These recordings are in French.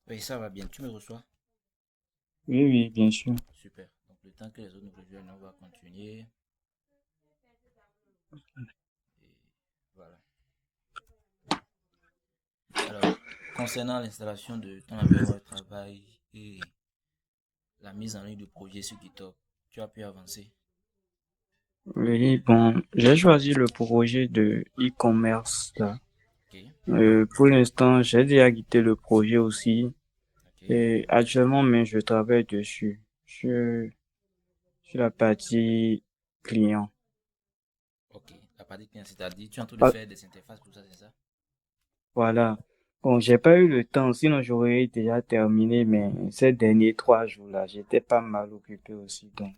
Oui, ça va bien. Tu me reçois? Oui, oui, bien sûr. Super. Donc, le temps que les autres nous rejoignent, on va continuer. Et voilà. Alors, concernant l'installation de ton environnement de travail et la mise en ligne du projet sur GitHub, tu as pu avancer. Oui, bon, j'ai choisi le projet de e-commerce là. Ok, Pour l'instant, j'ai déjà quitté le projet aussi. ok, Et actuellement, mais je travaille dessus, sur la partie client. ok. La partie client, c'est-à-dire, tu es en train de Ah, faire des interfaces pour ça, c'est ça? voilà. Bon, j'ai pas eu le temps, sinon j'aurais déjà terminé, mais ces derniers 3 jours-là, j'étais pas mal occupé aussi, donc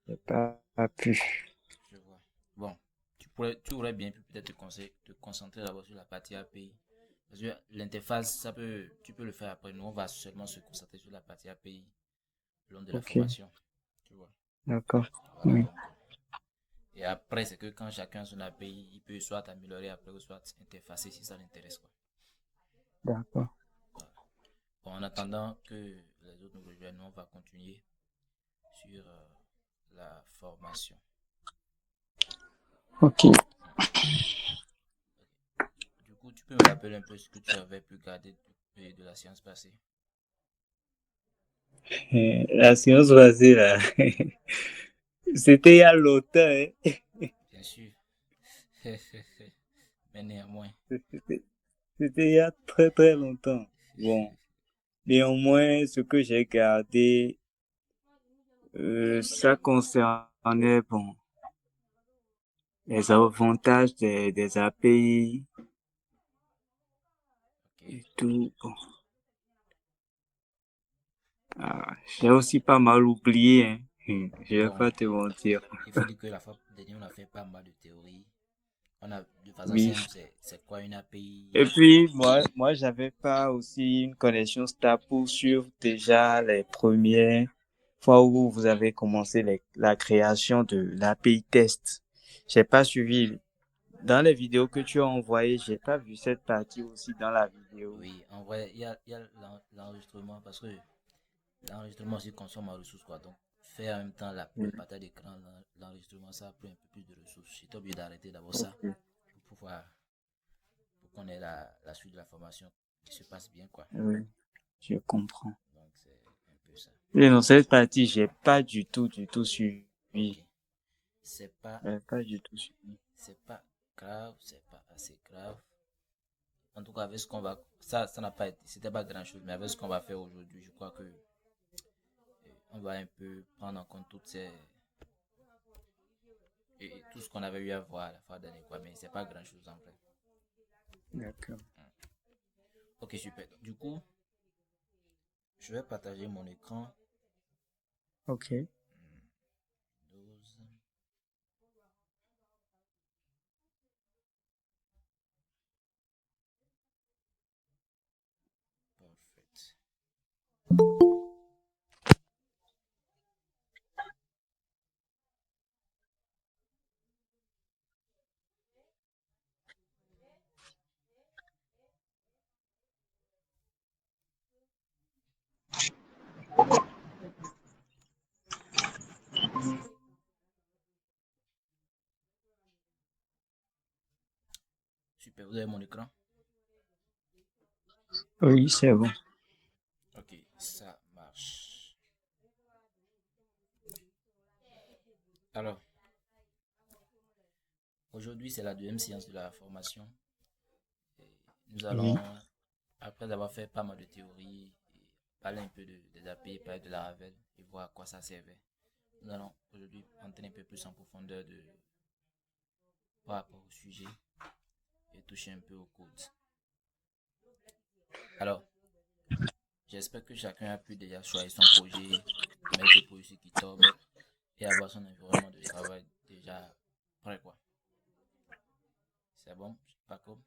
j'ai pas pu. Je vois. Bon, tu aurais bien pu peut-être te concentrer d'abord sur la partie API. Parce que l'interface, tu peux le faire après. Nous, on va seulement se concentrer sur la partie API le long de la Ok, formation. Tu vois. d'accord. Voilà, Oui, donc. Et après, c'est que quand chacun a son API, il peut soit améliorer après ou soit interfacer si ça l'intéresse, quoi. d'accord. Voilà. Bon, en attendant que les autres nous rejoignent, on va continuer sur la formation. Ok. Du coup, tu peux me rappeler un peu ce que tu avais pu garder de la séance passée. La séance passée, là, c'était il y a longtemps, hein. Bien sûr. Mais néanmoins. C'était c'était il y a très très longtemps. Bon, néanmoins, ce que j'ai gardé, ça concernait, bon, les avantages des API Ok. et tout. Bon, j'ai aussi pas mal oublié, hein. Je vais Bon, pas te mentir. il faut dire que la fois dernière, on a fait pas mal de théories. On a, de façon Oui. simple, c'est quoi une API? Et puis, moi, j'avais pas aussi une connexion stable pour suivre déjà les premières fois où vous avez commencé la création de l'API test. J'ai pas suivi. Dans les vidéos que tu as envoyées, j'ai pas vu cette partie aussi dans la vidéo. Oui, en vrai, il y a l'enregistrement parce que l'enregistrement aussi consomme en ressources, quoi. Donc, faire en même temps le Oui. partage d'écran, l'enregistrement, ça prend un peu plus de ressources. J'étais obligé d'arrêter d'abord ça Ok. pour pouvoir, pour qu'on ait la suite de la formation qui se passe bien, quoi. Oui, je comprends. Donc, c'est un peu ça. Et dans cette partie, j'ai pas du tout Ok. suivi. C'est pas, Pas du tout suivi. c'est pas grave, c'est pas assez grave. En tout cas, avec ce qu'on va, ça n'a pas été, c'était pas grand chose, mais avec ce qu'on va faire aujourd'hui, je crois que on va un peu prendre en compte et tout ce qu'on avait eu à voir à la fin d'année, quoi. Mais c'est pas grand chose en vrai. D'accord. Ok, super. Du coup, je vais partager mon écran. Ok. 12. Parfait. Super, vous avez mon écran? Oui, c'est bon. Ok, ça marche. Alors, aujourd'hui, c'est la deuxième séance de la formation. Et nous Oui. allons, après avoir fait pas mal de théories, parler un peu des API, parler de la Ravel et voir à quoi ça servait. Nous allons aujourd'hui entrer un peu plus en profondeur par rapport au sujet et toucher un peu au code. Alors, j'espère que chacun a pu déjà choisir son projet, mettre le projet sur GitHub et avoir son environnement de travail déjà prêt, quoi. C'est bon, Paco?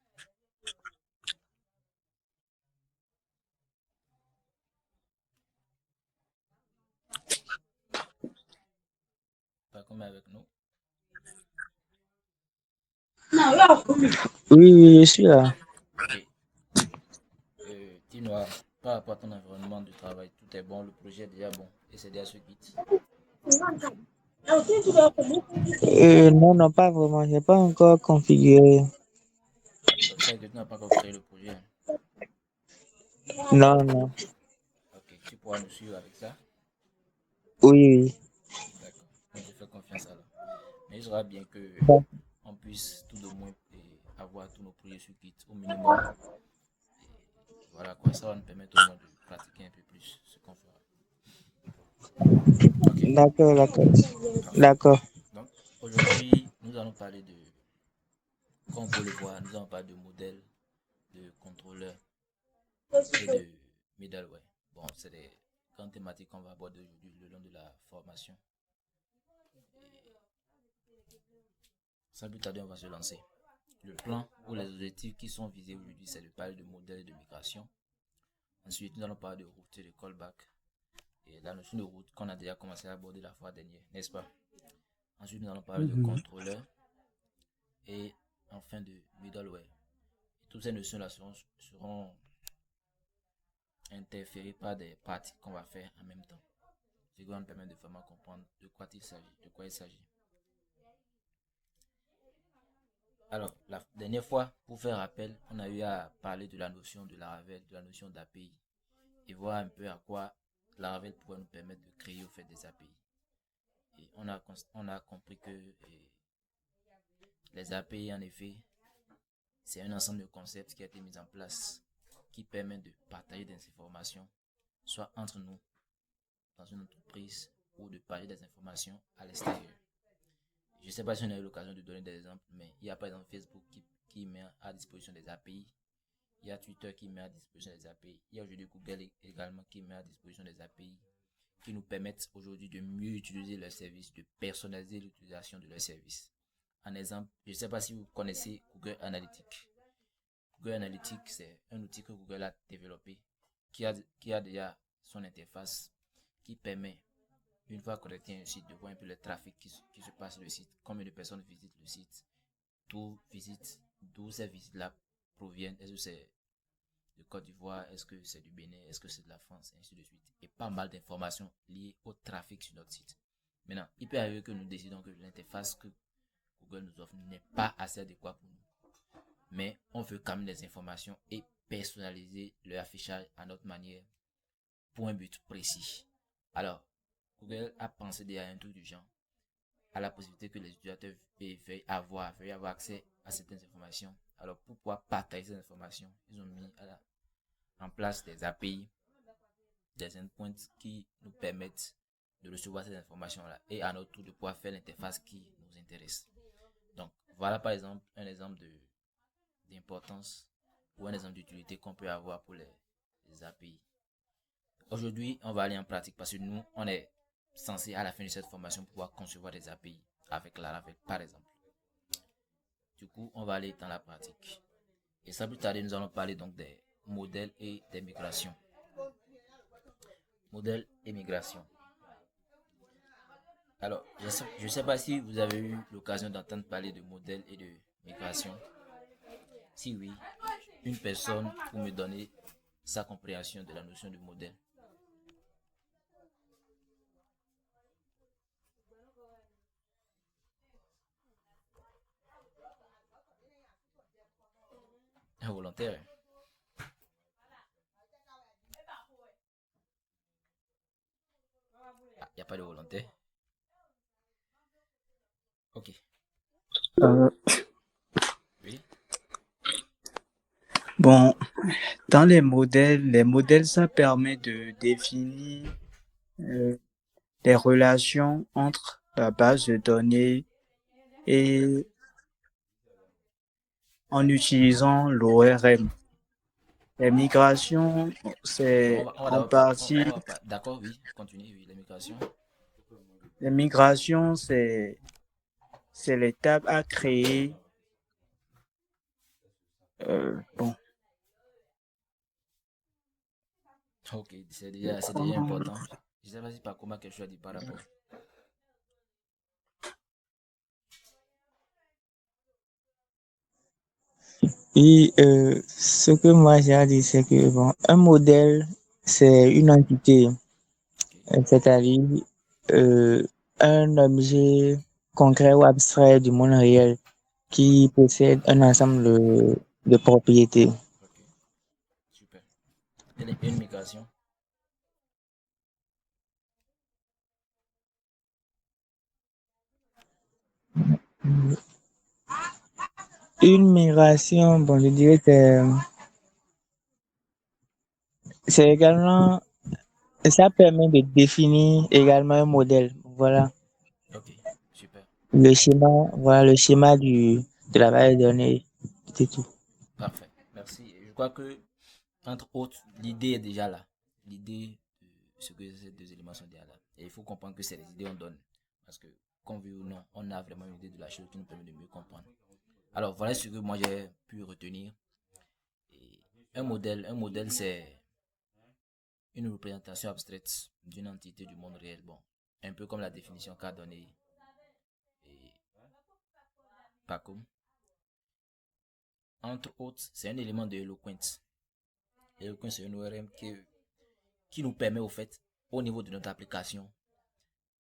Paco est avec nous. Oui, oui, je suis là. Ok. Dis-moi. par rapport à ton environnement de travail, tout est bon, le projet est déjà bon et c'est déjà sur Git. Non, non, pas vraiment. J'ai pas encore configuré. Donc ça veut dire que tu n'as pas encore créé le projet, hein. Non, non. Ok, tu pourras nous suivre avec ça. Oui, D'accord. On te fait confiance alors. Mais il sera bien que oui. on puisse tout de moins avoir tous nos projets sur Git au minimum. Et voilà quoi, ça va nous permettre au moins de pratiquer un peu plus ce qu'on fera. Ok, D'accord, d'accord. parfait. D'accord. Donc aujourd'hui, nous allons parler de, comme on peut le voir, nous allons parler de modèles, de contrôleurs et de middleware. Bon, c'est des grandes thématiques qu'on va aborder aujourd'hui le long de la formation. Sans plus tarder, on va se lancer. Le plan ou les objectifs qui sont visés aujourd'hui, c'est de parler de modèles de migration. Ensuite, nous allons parler de route et de callback. Et la notion de route qu'on a déjà commencé à aborder la fois dernière, n'est-ce pas? Ensuite, nous allons parler de Mhm. contrôleur et enfin de middleware. Et toutes ces notions-là seront interférées par des pratiques qu'on va faire en même temps. Ce qui va nous permettre de vraiment comprendre de quoi il s'agit, de quoi il s'agit. Alors, la dernière fois, pour faire rappel, on a eu à parler de la notion de Laravel, de la notion d'API, et voir un peu à quoi Laravel pourrait nous permettre de créer au fait des API. Et on a compris que les API, en effet, c'est un ensemble de concepts qui a été mis en place qui permet de partager des informations, soit entre nous, dans une entreprise, ou de partager des informations à l'extérieur. Je ne sais pas si on a eu l'occasion de donner des exemples, mais il y a par exemple Facebook qui met à disposition des API. Il y a Twitter qui met à disposition des API. Il y a aujourd'hui Google également qui met à disposition des API qui nous permettent aujourd'hui de mieux utiliser leurs services, de personnaliser l'utilisation de leurs services. En exemple, je ne sais pas si vous connaissez Google Analytics. Google Analytics, c'est un outil que Google a développé qui a déjà son interface qui permet, une fois connecté à un site, de voir un peu le trafic qui se passe sur le site, combien de personnes visitent le site, d'où ces visites-là proviennent, est-ce que c'est de Côte d'Ivoire, est-ce que c'est du Bénin, est-ce que c'est de la France, et ainsi de suite. Et pas mal d'informations liées au trafic sur notre site. Maintenant, il peut arriver que nous décidons que l'interface que Google nous offre n'est pas assez adéquate pour nous. Mais on veut quand même des informations et personnaliser le affichage à notre manière pour un but précis. Alors, Google a pensé déjà à un truc du genre, à la possibilité que les utilisateurs veuillent avoir accès à certaines informations. Alors, pour pouvoir partager ces informations, ils ont mis en place des API, des endpoints qui nous permettent de recevoir ces informations-là et à notre tour de pouvoir faire l'interface qui nous intéresse. Donc, voilà par exemple un exemple d'importance ou un exemple d'utilité qu'on peut avoir pour les API. Aujourd'hui, on va aller en pratique parce que nous, on est censé à la fin de cette formation pouvoir concevoir des API avec Laravel par exemple. Du coup, on va aller dans la pratique. Et sans plus tarder, nous allons parler donc des modèles et des migrations. Modèles et migrations. Alors, je ne sais pas si vous avez eu l'occasion d'entendre parler de modèles et de migration. Si oui, une personne pour me donner sa compréhension de la notion de modèle. Un volontaire. Ah, il n'y a pas de volontaire. Ok. Euh, Oui. bon, dans les modèles, ça permet de définir euh, les relations entre la base de données et en utilisant l'ORM. Les migrations, Donc, c'est on va en d'abord parler. partie, D'accord, oui. Continue, oui. L'immigration. les migrations, c'est l'étape à créer. Bon, Ok, c'est déjà important. Je ne sais pas si par comment quelque chose a dit par rapport. Et ce que moi j'ai à dire, c'est que bon, un modèle c'est une entité, Ok, c'est-à-dire euh, un objet concret ou abstrait du monde réel qui possède un ensemble de propriétés. ok, super. Une migration. Une migration, bon, je dirais que c'est également, ça permet de définir également un modèle. Voilà, Ok, super. le schéma, voilà le schéma de la base de données, c'est tout. Parfait. Merci. Je crois que, entre autres, l'idée est déjà là. L'idée de ce que ces deux éléments sont déjà là. Et il faut comprendre que c'est les idées qu'on donne. Parce que, qu'on veut ou non, on a vraiment une idée de la chose qui nous permet de mieux comprendre. Alors, voilà ce que moi j'ai pu retenir. Et un modèle, c'est une représentation abstraite d'une entité du monde réel. Bon, un peu comme la définition qu'a donnée Paco. Entre autres, c'est un élément de Eloquent. Eloquent, c'est une ORM qui nous permet, au fait, au niveau de notre application,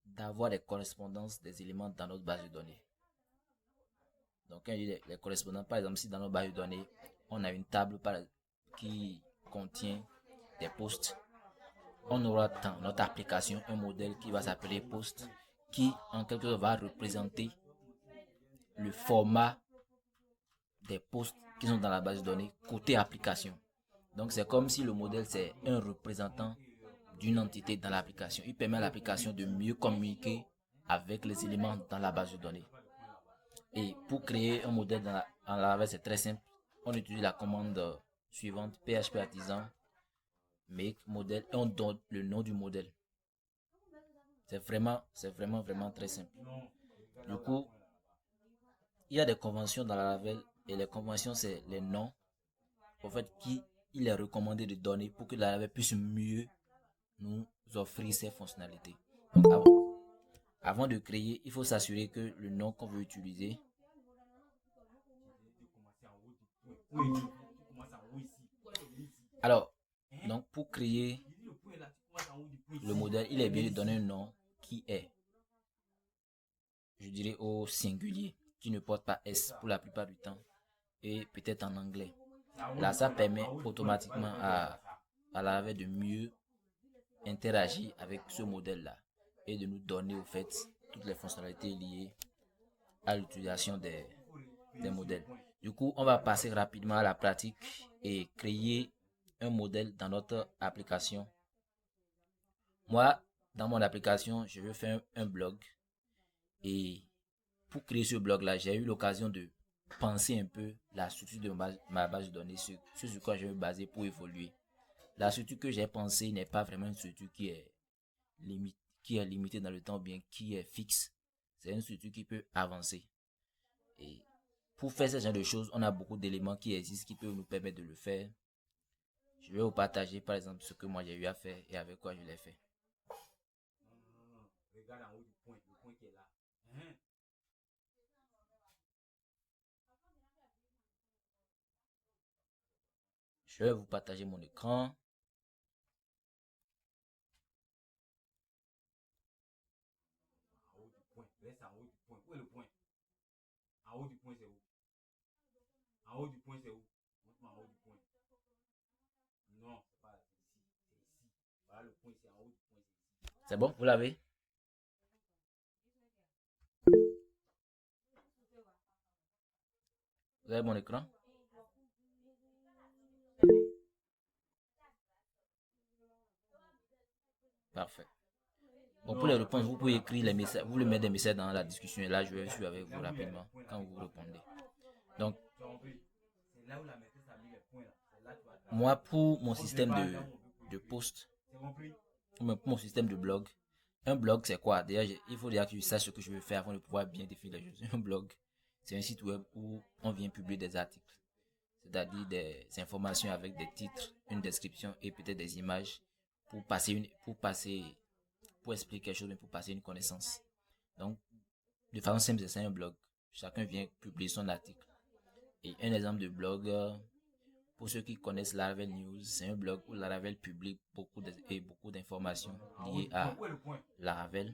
d'avoir des correspondances des éléments dans notre base de données. Donc, quand je dis les correspondants, par exemple, si dans notre base de données, on a une table qui contient des posts, on aura dans notre application un modèle qui va s'appeler post, qui en quelque sorte va représenter le format des posts qui sont dans la base de données côté application. Donc c'est comme si le modèle c'est un représentant d'une entité dans l'application. Il permet à l'application de mieux communiquer avec les éléments dans la base de données. Et pour créer un modèle dans la base, c'est très simple. On utilise la commande suivante, PHP artisan, make modèle, et on donne le nom du modèle. Vraiment très simple. Du coup, il y a des conventions dans la Laravel et les conventions, c'est les noms, en fait, qui il est recommandé de donner pour que la Laravel puisse mieux nous offrir ces fonctionnalités. Donc, avant de créer, il faut s'assurer que le nom qu'on veut utiliser. Alors, donc pour créer le modèle, il est bien de donner un nom qui est, je dirais, au singulier, qui ne porte pas S pour la plupart du temps, et peut-être en anglais. Là, ça permet automatiquement à la de mieux interagir avec ce modèle-là et de nous donner au fait toutes les fonctionnalités liées à l'utilisation des modèles. Du coup, on va passer rapidement à la pratique et créer un modèle dans notre application. Moi, dans mon application, je veux faire un blog et pour créer ce blog-là, j'ai eu l'occasion de penser un peu la structure de ma base de données, sur quoi je vais me baser pour évoluer. La structure que j'ai pensée n'est pas vraiment une structure qui est limitée dans le temps, bien qui est fixe. C'est une structure qui peut avancer. Et pour faire ce genre de choses, on a beaucoup d'éléments qui existent qui peuvent nous permettre de le faire. Je vais vous partager par exemple ce que moi j'ai eu à faire et avec quoi je l'ai fait. Je vais vous partager mon écran. C'est bon, vous l'avez? Vous avez mon écran? Parfait. Bon, pour les réponses, vous pouvez écrire les messages, vous voulez mettre des messages dans la discussion et là je vais suivre avec vous rapidement quand vous répondez. Donc, moi pour mon système de post, pour mon système de blog, un blog c'est quoi? Déjà, il faut déjà que je sache ce que je veux faire avant de pouvoir bien définir les choses. Un blog, c'est un site web où on vient publier des articles, c'est-à-dire des informations avec des titres, une description et peut-être des images pour expliquer quelque chose, mais pour passer une connaissance. Donc, de façon simple, c'est un blog. Chacun vient publier son article. Et un exemple de blog pour ceux qui connaissent Laravel News, c'est un blog où Laravel publie beaucoup d'informations liées à Laravel.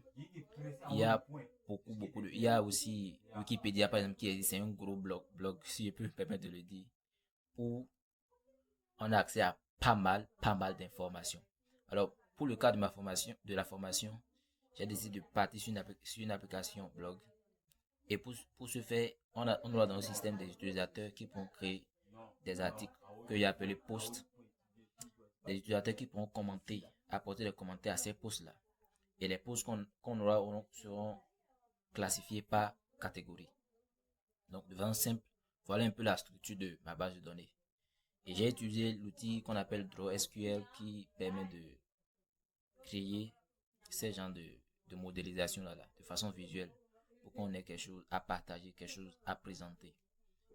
Il y a il y a aussi Wikipédia par exemple c'est un gros blog, si je peux me permettre de le dire, où on a accès à pas mal d'informations. Alors, pour le cas de la formation, j'ai décidé de partir sur une application blog. Et pour ce faire, on aura dans le système des utilisateurs qui pourront créer des articles que j'ai appelés posts. Des utilisateurs qui pourront commenter, apporter des commentaires à ces posts-là. Et les posts qu'on aura seront classifiés par catégorie. Donc, de façon simple, voilà un peu la structure de ma base de données. Et j'ai utilisé l'outil qu'on appelle DrawSQL qui permet de créer ces genres de modélisation là, de façon visuelle pour qu'on ait quelque chose à partager, quelque chose à présenter.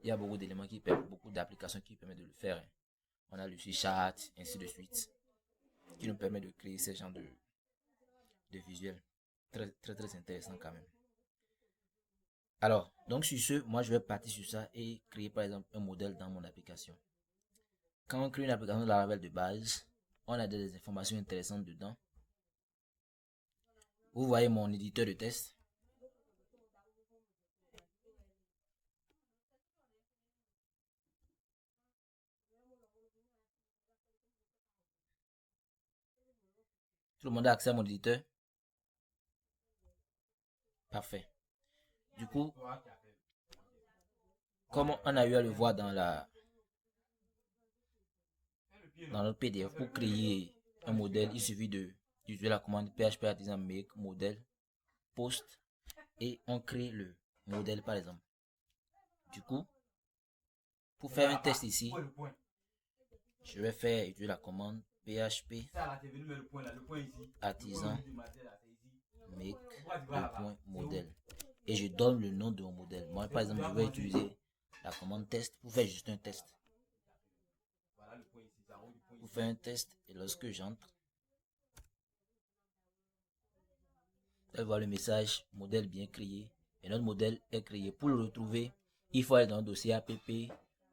Il y a beaucoup d'éléments beaucoup d'applications qui permettent de le faire. On a le C-Chart, ainsi de suite, qui nous permet de créer ces genres de visuels. Très intéressant quand même. Alors, donc sur ce, moi je vais partir sur ça et créer par exemple un modèle dans mon application. Quand on crée une application de Laravel de base, on a des informations intéressantes dedans. Vous voyez mon éditeur de test. Tout le monde a accès à mon éditeur. Parfait. Du coup, comme on a eu à le voir dans notre PDF, pour créer un modèle, il suffit d'utiliser la commande php artisan make modèle post et on crée le modèle par exemple. Du coup, pour faire un test ici, je vais faire utiliser la commande php artisan make le point modèle et je donne le nom de mon modèle. Moi par exemple, je vais utiliser la commande test pour faire juste un test. Pour faire un test, et lorsque j'entre, elle voit le message modèle bien créé et notre modèle est créé. Pour le retrouver, il faut aller dans le dossier app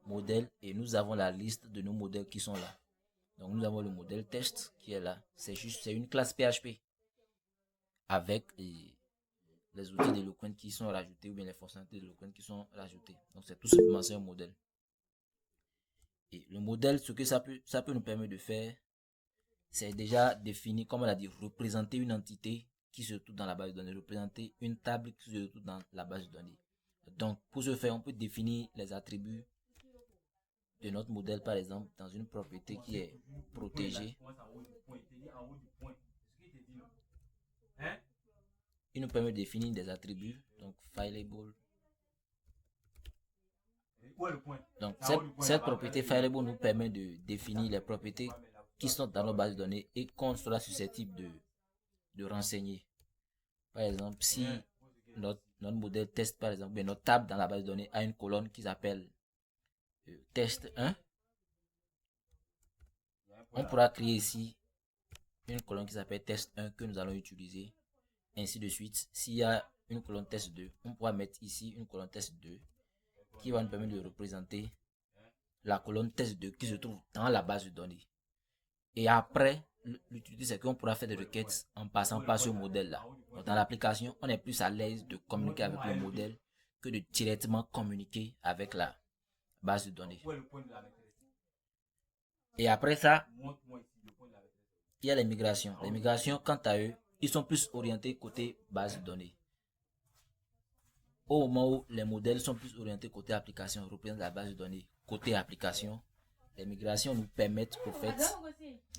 modèle et nous avons la liste de nos modèles qui sont là. Donc nous avons le modèle test qui est là. C'est une classe PHP avec les outils d'Eloquent qui sont rajoutés ou bien les fonctionnalités d'Eloquent qui sont rajoutées. Donc c'est tout simplement un modèle. Et le modèle, ce que ça peut nous permettre de faire, c'est déjà définir, comme on a dit, représenter une entité qui se trouve dans la base de données, représenter une table qui se trouve dans la base de données. Donc, pour ce faire, on peut définir les attributs de notre modèle, par exemple, dans une propriété qui est protégée. Il nous permet de définir des attributs, donc fileable. Donc, cette propriété fileable nous permet de définir les propriétés qui sont dans nos bases de données et qu'on sera susceptible de renseigner. Par exemple, si notre modèle test, par exemple, notre table dans la base de données a une colonne qui s'appelle test 1, on pourra créer ici une colonne qui s'appelle test 1 que nous allons utiliser, ainsi de suite. S'il y a une colonne test 2, on pourra mettre ici une colonne test 2 qui va nous permettre de représenter la colonne test 2 qui se trouve dans la base de données. Et après, l'utilité, c'est qu'on pourra faire des requêtes en passant par ce modèle-là. Donc, dans l'application, on est plus à l'aise de communiquer avec le modèle que de directement communiquer avec la base de données. Et après ça, il y a les migrations. Les migrations, quant à eux, ils sont plus orientés côté base de données. Au moment où les modèles sont plus orientés côté application, représentent la base de données côté application, les migrations nous permettent au fait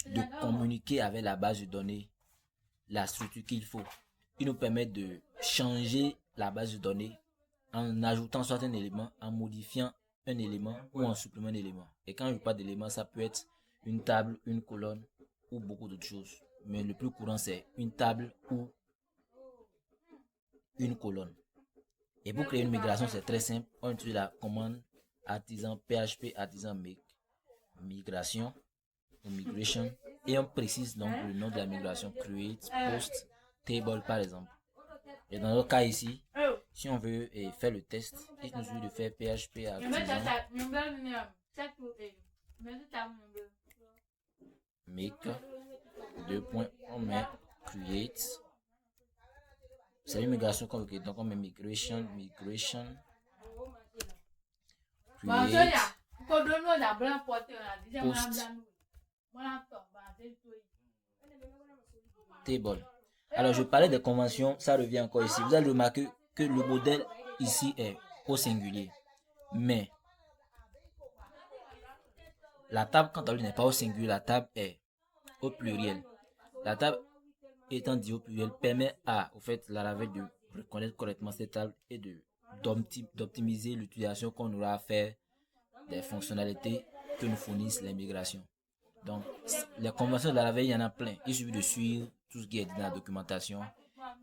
de communiquer avec la base de données la structure qu'il faut. Il nous permet de changer la base de données en ajoutant soit un élément, en modifiant un élément ou en supprimant un élément. Et quand je parle d'élément, ça peut être une table, une colonne ou beaucoup d'autres choses. Mais le plus courant, c'est une table ou une colonne. Et pour créer une migration, c'est très simple. On utilise la commande artisan php artisan make migration ou migration et on précise donc le nom de la migration, create post table par exemple. Et dans notre cas ici, si on veut faire le test, il nous suffit de faire php artisan make, deux points, on met create. C'est l'immigration qu'on veut créer. Donc on met migration, create, post, table. Alors je parlais des conventions, ça revient encore ici. Vous allez remarquer que le modèle ici est au singulier. Mais la table, quand elle n'est pas au singulier, la table est au pluriel. La table étant dit au pluriel permet au fait la Laravel de reconnaître correctement cette table et d'optimiser l'utilisation qu'on aura à faire des fonctionnalités que nous fournissent les migrations. Donc, les conventions de Laravel, il y en a plein. Il suffit de suivre tout ce qui est dit dans la documentation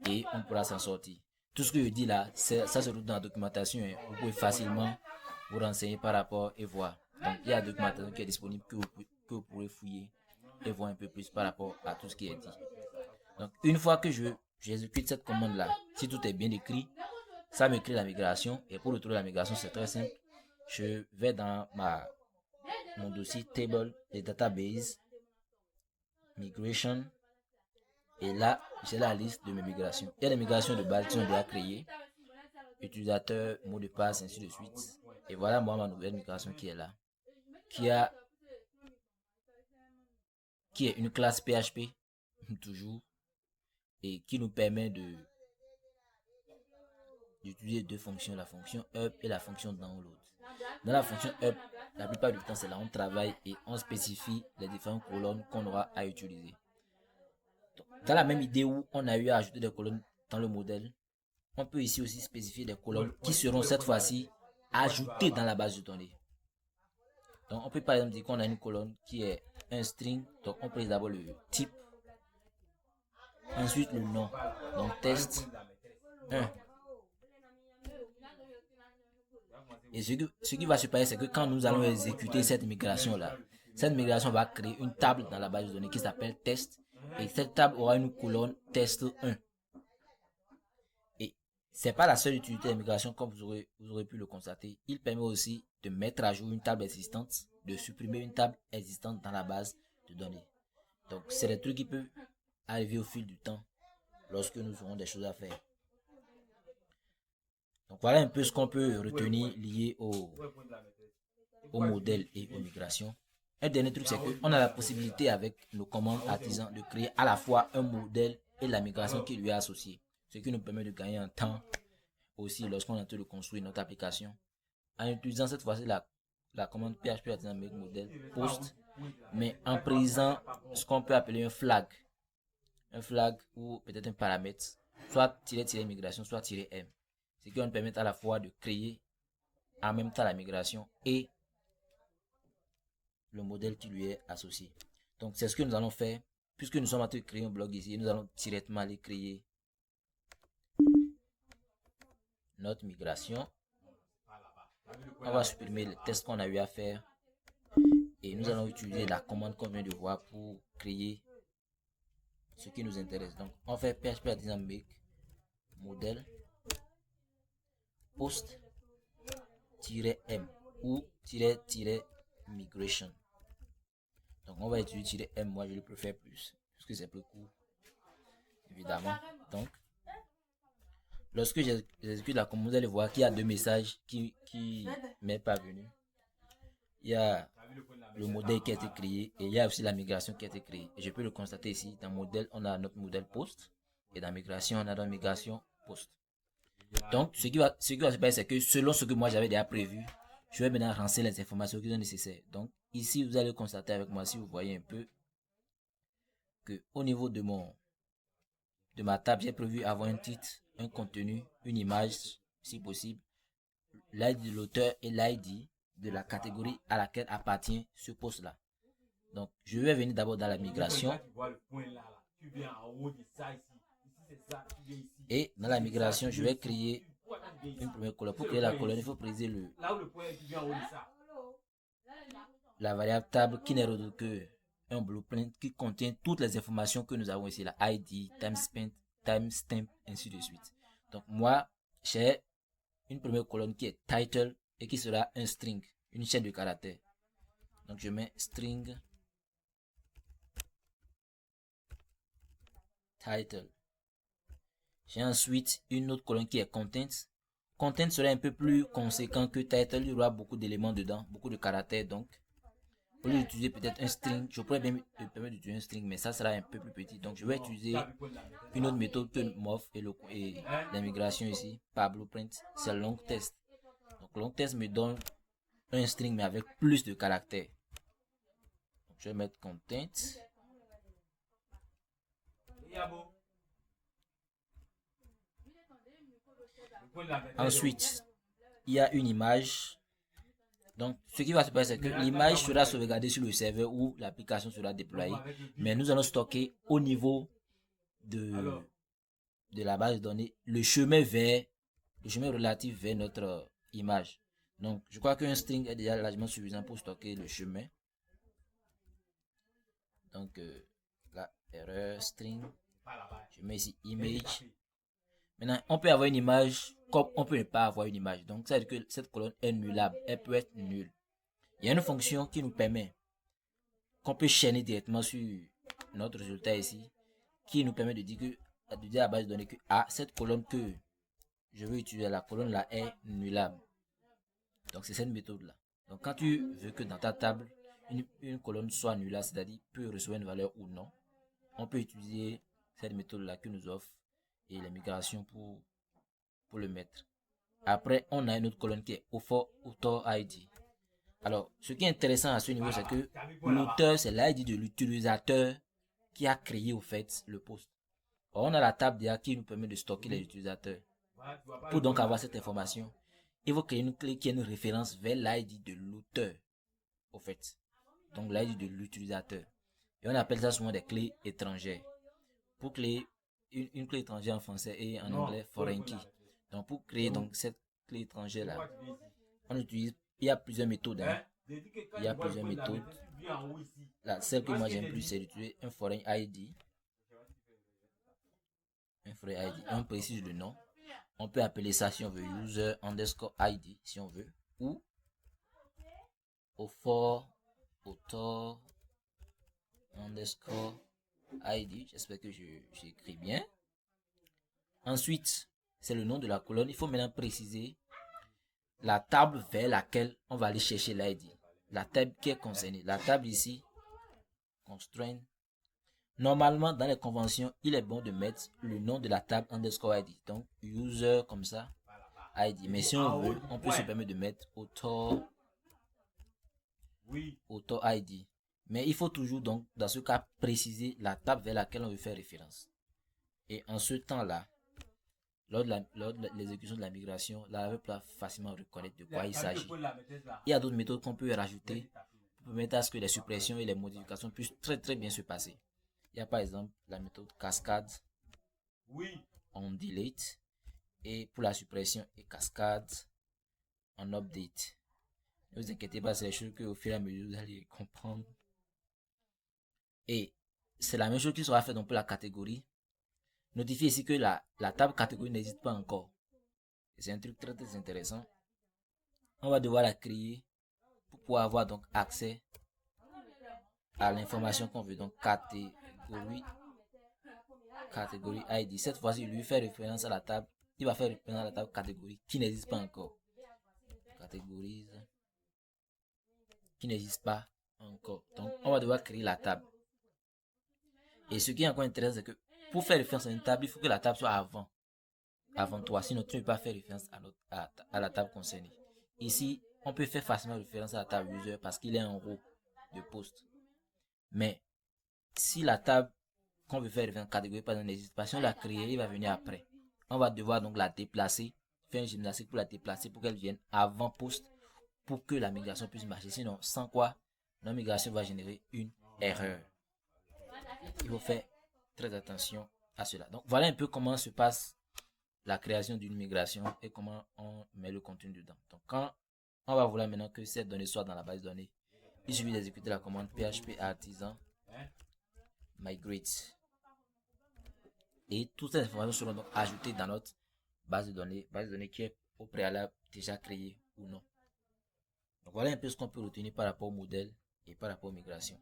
et on pourra s'en sortir. Tout ce que je dis là, ça se trouve dans la documentation et vous pouvez facilement vous renseigner par rapport et voir. Donc, il y a la documentation qui est disponible que vous pourrez fouiller et voir un peu plus par rapport à tout ce qui est dit. Donc, une fois que j'exécute cette commande-là, si tout est bien écrit, ça me crée la migration. Et pour retrouver la migration, c'est très simple. Je vais dans mon dossier table et database, migration. Et là, j'ai la liste de mes migrations. Il y a des migrations de base qui sont déjà créées. Utilisateur, mot de passe, ainsi de suite. Et voilà moi ma nouvelle migration qui est là. Qui est une classe PHP, toujours. Et qui nous permet d'utiliser deux fonctions, la fonction up et la fonction download. Dans la fonction up, la plupart du temps, c'est là où on travaille et on spécifie les différentes colonnes qu'on aura à utiliser. Donc, dans la même idée où on a eu à ajouter des colonnes dans le modèle, on peut ici aussi spécifier des colonnes qui seront cette fois-ci ajoutées dans la base de données. Donc, on peut par exemple dire qu'on a une colonne qui est un string. Donc, on pose d'abord le type. Ensuite, le nom. Donc, test 1. Et ce qui va se passer, c'est que quand nous allons exécuter cette migration-là, cette migration va créer une table dans la base de données qui s'appelle test. Et cette table aura une colonne test 1. Et c'est pas la seule utilité de la migration, comme vous aurez pu le constater. Il permet aussi de mettre à jour une table existante, de supprimer une table existante dans la base de données. Donc, c'est des trucs qui peuvent arriver au fil du temps lorsque nous aurons des choses à faire. Donc voilà un peu ce qu'on peut retenir lié au modèle et aux migrations. Un dernier truc, c'est qu'on a la possibilité avec nos commandes artisans de créer à la fois un modèle et la migration qui lui est associée. Ce qui nous permet de gagner en temps aussi lorsqu'on est en train de construire notre application. En utilisant cette fois-ci la commande PHP artisan make modèle post, mais en présent ce qu'on peut appeler un flag. Un flag ou peut-être un paramètre, soit -migration, soit -m. Ce qui va nous permettre à la fois de créer en même temps la migration et le modèle qui lui est associé. Donc c'est ce que nous allons faire. Puisque nous sommes en train de créer un blog ici, nous allons directement aller créer notre migration. On va supprimer le test qu'on a eu à faire et nous allons utiliser la commande qu'on vient de voir pour créer ce qui nous intéresse. Donc on fait PHP artisan make modèle post-m ou -migration. Donc on va utiliser -m, moi je le préfère plus parce que c'est plus court évidemment. Donc lorsque j'exécute la commande, vous allez voir qu'il y a deux messages qui m'est parvenu. Il y a le modèle qui a été créé et il y a aussi la migration qui a été créée. Et je peux le constater ici. Dans modèle, on a notre modèle post et dans migration, on a notre migration post. Donc, ce qui va se passer, c'est que selon ce que moi j'avais déjà prévu, je vais maintenant renseigner les informations qui sont nécessaires. Donc, ici, vous allez constater avec moi, si vous voyez un peu, que au niveau de ma table, j'ai prévu avoir un titre, un contenu, une image, si possible, l'ID de l'auteur et l'ID de la catégorie à laquelle appartient ce poste-là. Donc, je vais venir d'abord dans la migration. Et dans la migration, je vais créer une première colonne. Pour créer la colonne, il faut préciser la variable table qui n'est autre que un blueprint qui contient toutes les informations que nous avons ici, la ID, timestamp, ainsi de suite. Donc moi, j'ai une première colonne qui est title et qui sera un string, une chaîne de caractères. Donc je mets string title. J'ai ensuite une autre colonne qui est content. Content serait un peu plus conséquent que title. Il y aura beaucoup d'éléments dedans, beaucoup de caractères. Donc, au lieu d'utiliser peut-être un string, je pourrais bien me permettre d'utiliser un string, mais ça sera un peu plus petit. Donc, je vais utiliser une autre méthode que MOF et l'immigration ici, par Blueprint, c'est long test. Donc, long test me donne un string, mais avec plus de caractères. Donc, je vais mettre content. Ensuite, il y a une image. Donc, ce qui va se passer, c'est que l'image sera sauvegardée sur le serveur où l'application sera déployée. Mais nous allons stocker au niveau de la base de données le chemin relatif vers notre image. Donc, je crois qu'un string est déjà largement suffisant pour stocker le chemin. Donc, la erreur string. Je mets ici image. Maintenant, on peut avoir une image comme on peut ne pas avoir une image. Donc, ça veut dire que cette colonne est nullable. Elle peut être nulle. Il y a une fonction qui nous permet qu'on peut chaîner directement sur notre résultat ici, qui nous permet de dire à la base de données que cette colonne que je veux utiliser, la colonne là est nullable. Donc, c'est cette méthode là. Donc, quand tu veux que dans ta table, une colonne soit nullable, c'est-à-dire peut recevoir une valeur ou non, on peut utiliser cette méthode là que nous offre et les migrations pour le mettre. Après, on a une autre colonne qui est author ID. Alors, ce qui est intéressant à ce niveau, c'est que l'auteur, c'est l'ID de l'utilisateur qui a créé au fait le post. Alors, on a la table déjà qui nous permet de stocker les utilisateurs. Pour donc avoir cette information, il faut créer une clé qui est une référence vers l'ID de l'auteur au fait. Donc l'ID de l'utilisateur. Et on appelle ça souvent des clés étrangères. Pour créer une clé étrangère en français et en anglais foreign key. Donc pour créer donc cette clé étrangère là, on utilise, il y a plusieurs méthodes. Il y a plusieurs méthodes. Celle que moi j'aime plus, c'est d'utiliser un foreign ID. Un foreign ID. On précise le nom. On peut appeler ça si on veut user underscore ID si on veut. Ou author underscore ID. J'espère que j'écris bien. Ensuite, c'est le nom de la colonne. Il faut maintenant préciser la table vers laquelle on va aller chercher l'ID. La table qui est concernée. La table ici, constraint. Normalement, dans les conventions, il est bon de mettre le nom de la table underscore ID. Donc, user comme ça, ID. Mais si on veut, on peut se permettre de mettre author ID. Mais il faut toujours donc, dans ce cas, préciser la table vers laquelle on veut faire référence. Et en ce temps-là, lors de l'exécution de la migration, la web peut facilement reconnaître de quoi il s'agit. Il y a d'autres méthodes qu'on peut rajouter pour permettre à ce que les suppressions et les modifications puissent très très bien se passer. Il y a par exemple la méthode cascade on delete et pour la suppression et cascade on update. Ne vous inquiétez pas, c'est des choses que au fur et à mesure vous allez comprendre. Et c'est la même chose qui sera faite donc pour la catégorie. Notifiez ici que la table catégorie n'existe pas encore. C'est un truc très très intéressant. On va devoir la créer pour pouvoir avoir donc accès à l'information qu'on veut. Donc catégorie ID. Cette fois-ci, il lui fait référence à la table. Il va faire référence à la table catégorie qui n'existe pas encore. Catégorise qui n'existe pas encore. Donc, on va devoir créer la table. Et ce qui est encore intéressant, c'est que pour faire référence à une table, il faut que la table soit avant toi. Sinon, tu ne peux pas faire référence à la table concernée. Ici, on peut faire facilement référence à la table user parce qu'il est en haut de poste. Mais si la table qu'on veut faire référence à catégorie par exemple n'existe pas, si on l'a créée, il va venir après. On va devoir donc la déplacer, faire une gymnastique pour la déplacer pour qu'elle vienne avant poste pour que la migration puisse marcher. Sinon, sans quoi, la migration va générer une erreur. Il faut faire très attention à cela. Donc, voilà un peu comment se passe la création d'une migration et comment on met le contenu dedans. Donc, quand on va vouloir maintenant que cette donnée soit dans la base de données, il suffit d'exécuter la commande php artisan migrate. Et toutes ces informations seront donc ajoutées dans notre base de données qui est au préalable déjà créée ou non. Donc, voilà un peu ce qu'on peut retenir par rapport au modèle et par rapport aux migrations.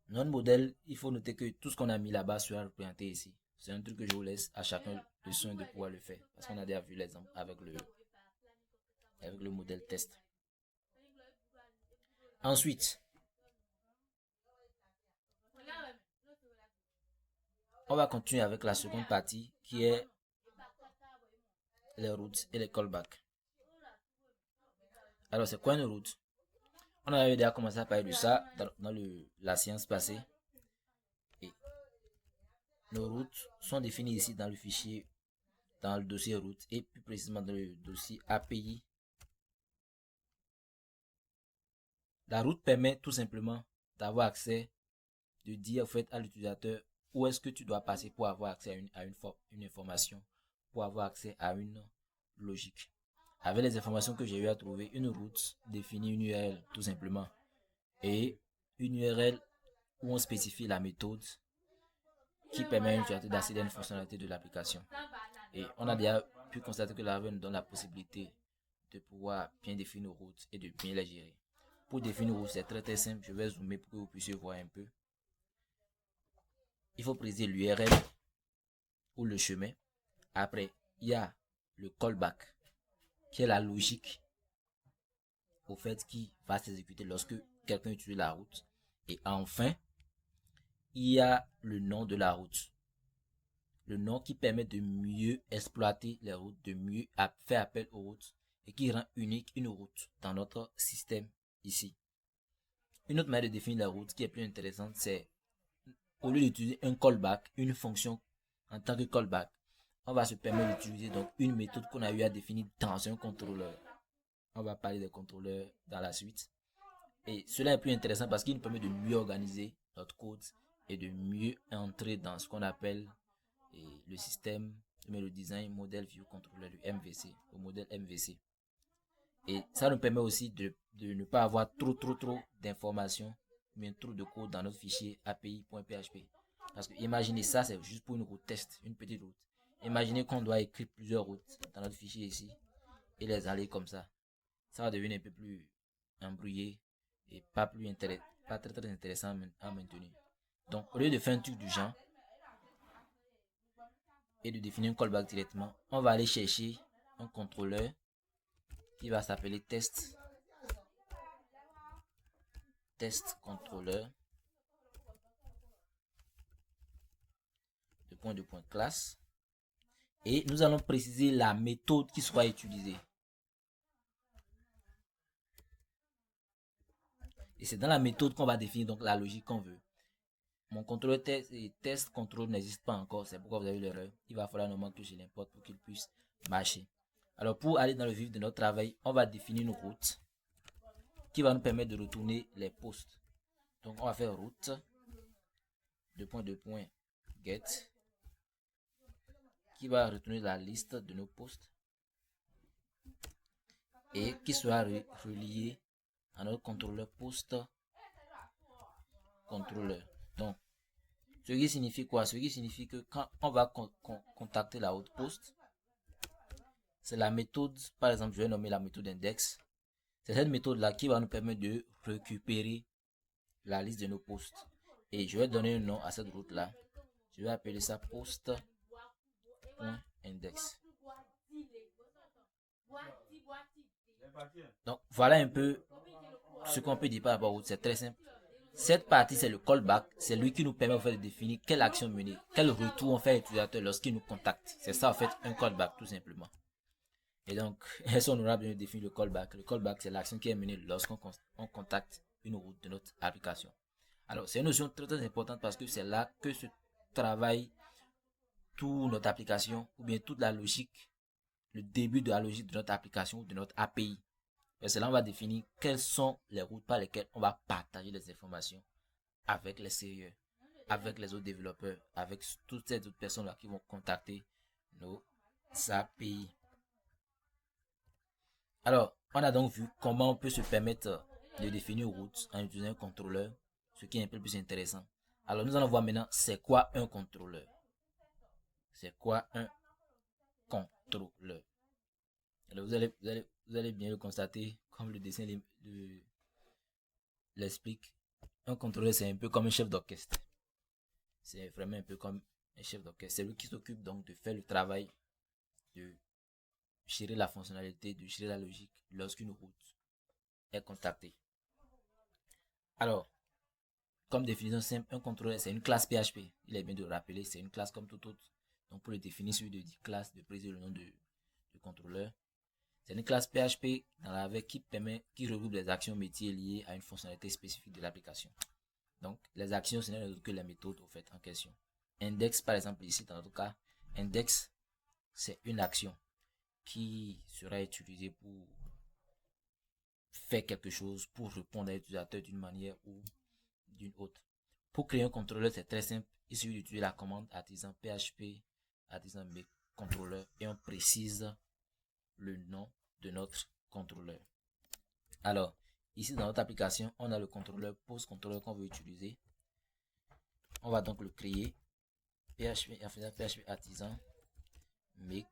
Notre modèle, il faut noter que tout ce qu'on a mis là-bas sera représenté ici. C'est un truc que je vous laisse à chacun le soin de pouvoir le faire. Parce qu'on a déjà vu l'exemple avec le modèle test. Ensuite, on va continuer avec la seconde partie qui est les routes et les callbacks. Alors, c'est quoi une route? On avait déjà commencé à parler de ça dans la séance passée. Et nos routes sont définies ici dans le fichier, dans le dossier route et plus précisément dans le dossier API. La route permet tout simplement d'avoir accès, de dire en fait à l'utilisateur où est-ce que tu dois passer pour avoir accès à une information, pour avoir accès à une logique. Avec les informations que j'ai eu à trouver, une route définit une URL tout simplement. Et une URL où on spécifie la méthode qui permet à l'utilisateur d'accéder à une fonctionnalité de l'application. Et on a déjà pu constater que Laravel nous donne la possibilité de pouvoir bien définir nos routes et de bien les gérer. Pour définir une route, c'est très simple. Je vais zoomer pour que vous puissiez voir un peu. Il faut préciser l'URL ou le chemin. Après, il y a le callback, qui est la logique au fait qui va s'exécuter lorsque quelqu'un utilise la route. Et enfin, il y a le nom de la route. Le nom qui permet de mieux exploiter les routes, de mieux faire appel aux routes et qui rend unique une route dans notre système ici. Une autre manière de définir la route qui est plus intéressante, c'est au lieu d'utiliser un callback, une fonction en tant que callback, on va se permettre d'utiliser donc une méthode qu'on a eu à définir dans un contrôleur. On va parler des contrôleurs dans la suite. Et cela est plus intéressant parce qu'il nous permet de mieux organiser notre code et de mieux entrer dans ce qu'on appelle le système, le design model view controller, le MVC, au modèle MVC. Et ça nous permet aussi de ne pas avoir trop d'informations, mais trop de code dans notre fichier API.php. Parce que imaginez ça, c'est juste pour une route test, une petite route. Imaginez qu'on doit écrire plusieurs routes dans notre fichier ici et les aller comme ça. Ça va devenir un peu plus embrouillé et pas très intéressant à maintenir. Donc, au lieu de faire un truc du genre et de définir un callback directement, on va aller chercher un contrôleur qui va s'appeler test controller de point classe et nous allons préciser la méthode qui sera utilisée. Et c'est dans la méthode qu'on va définir donc la logique qu'on veut. Mon contrôleur test contrôle n'existe pas encore, c'est pourquoi vous avez l'erreur. Il va falloir normalement que je l'importe pour qu'il puisse marcher. Alors pour aller dans le vif de notre travail, on va définir une route qui va nous permettre de retourner les posts. Donc on va faire route de point get qui va retourner la liste de nos posts et qui sera relié à notre contrôleur post contrôleur. Donc ce qui signifie quoi? Ce qui signifie que quand on va contacter la route post, c'est la méthode, par exemple je vais nommer la méthode index. C'est cette méthode là qui va nous permettre de récupérer la liste de nos posts. Et je vais donner un nom à cette route là. Je vais appeler ça post.index. Donc voilà un peu ce qu'on peut dire par rapport à route. C'est très simple. Cette partie c'est le callback. C'est lui qui nous permet en fait de définir quelle action mener, quel retour on fait à l'utilisateur lorsqu'il nous contacte. C'est ça en fait un callback tout simplement. Et donc, est-ce qu'on aura bien défini le callback? Le callback, c'est l'action qui est menée lorsqu'on contacte une route de notre application. Alors, c'est une notion très importante parce que c'est là que se travaille toute notre application ou bien toute la logique, le début de la logique de notre application ou de notre API. Et c'est là on va définir quelles sont les routes par lesquelles on va partager les informations avec les serveurs, avec les autres développeurs, avec toutes ces autres personnes-là qui vont contacter nos API. Alors, on a donc vu comment on peut se permettre de définir une route en utilisant un contrôleur, ce qui est un peu plus intéressant. Alors, nous allons voir maintenant c'est quoi un contrôleur. C'est quoi un contrôleur? Alors, vous allez bien le constater, comme le dessin l'explique. Un contrôleur, c'est un peu comme un chef d'orchestre. C'est vraiment un peu comme un chef d'orchestre. C'est lui qui s'occupe donc de faire le travail, de gérer la fonctionnalité, de gérer la logique lorsqu'une route est contactée. Alors, comme définition simple, un contrôleur, c'est une classe PHP. Il est bien de le rappeler, c'est une classe comme toute autre. Donc, pour le définir, celui de dit classe, de préciser le nom du contrôleur. C'est une classe PHP dans la veille qui regroupe les actions métiers liées à une fonctionnalité spécifique de l'application. Donc, les actions, ce n'est rien d'autre que les méthodes au fait en question. Index, par exemple, ici, dans notre cas, index, c'est une action qui sera utilisée pour faire quelque chose, pour répondre à l'utilisateur d'une manière ou d'une autre. Pour créer un contrôleur, c'est très simple. Il suffit d'utiliser la commande artisan php artisan make contrôleur et on précise le nom de notre contrôleur. Alors, ici dans notre application, on a le contrôleur post contrôleur qu'on veut utiliser. On va donc le créer. php artisan make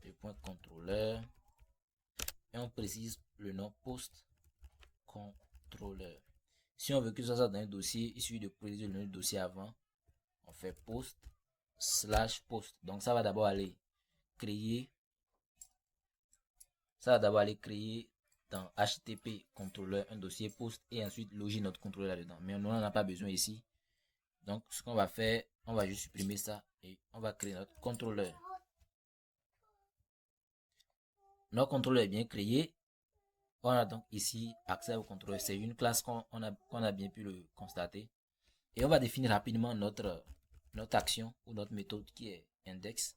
le point contrôleur et on précise le nom post contrôleur. Si on veut que ça soit dans un dossier, il suffit de préciser le nom du dossier avant. On fait post slash post. Donc ça va d'abord aller créer. Ça va d'abord aller créer dans HTTP contrôleur un dossier post et ensuite loger notre contrôleur là-dedans. Mais on n'en a pas besoin ici. Donc ce qu'on va faire, on va juste supprimer ça et on va créer notre contrôleur. Notre contrôleur est bien créé. On a donc ici accès au contrôleur. C'est une classe qu'on a bien pu le constater. Et on va définir rapidement notre action ou notre méthode qui est index.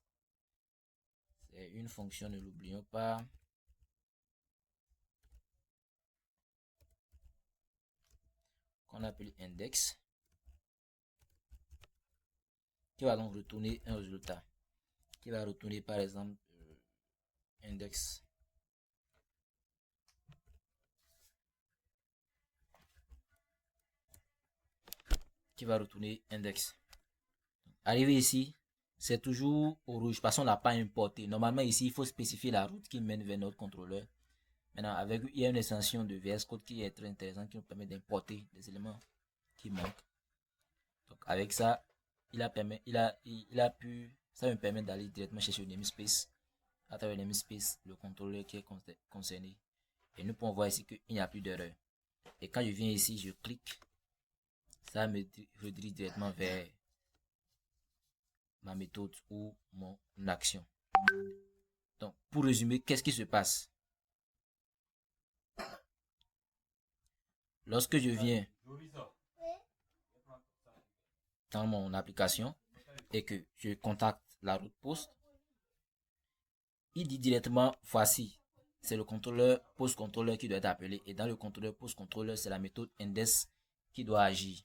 C'est une fonction, ne l'oublions pas. Qu'on appelle index. Qui va donc retourner un résultat. Qui va retourner par exemple index. Qui va retourner index. Arrivé ici, c'est toujours au rouge parce qu'on n'a pas importé. Normalement ici, il faut spécifier la route qui mène vers notre contrôleur. Maintenant, il y a une extension de VS Code qui est très intéressante qui nous permet d'importer des éléments qui manquent. Donc avec ça, ça me permet d'aller directement chercher le namespace. À travers le namespace, le contrôleur qui est concerné. Et nous pouvons voir ici qu'il n'y a plus d'erreur. Et quand je viens ici, je clique. Ça me redirige directement vers ma méthode ou mon action. Donc, pour résumer, qu'est-ce qui se passe? Lorsque je viens dans mon application et que je contacte la route post, il dit directement voici, c'est le contrôleur post contrôleur qui doit être appelé et dans le contrôleur post contrôleur, c'est la méthode index qui doit agir.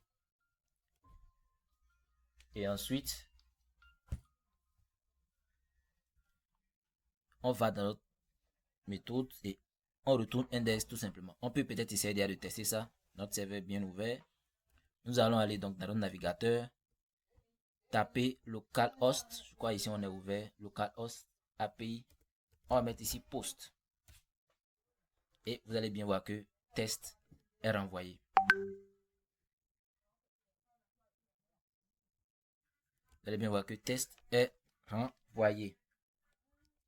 Et ensuite, on va dans notre méthode et on retourne index tout simplement. On peut peut-être essayer de tester ça. Notre serveur est bien ouvert. Nous allons aller donc dans notre navigateur, taper localhost. Je crois ici on est ouvert. Localhost API. On va mettre ici post. Et vous allez bien voir que test est renvoyé. Vous allez bien voir que test est renvoyé.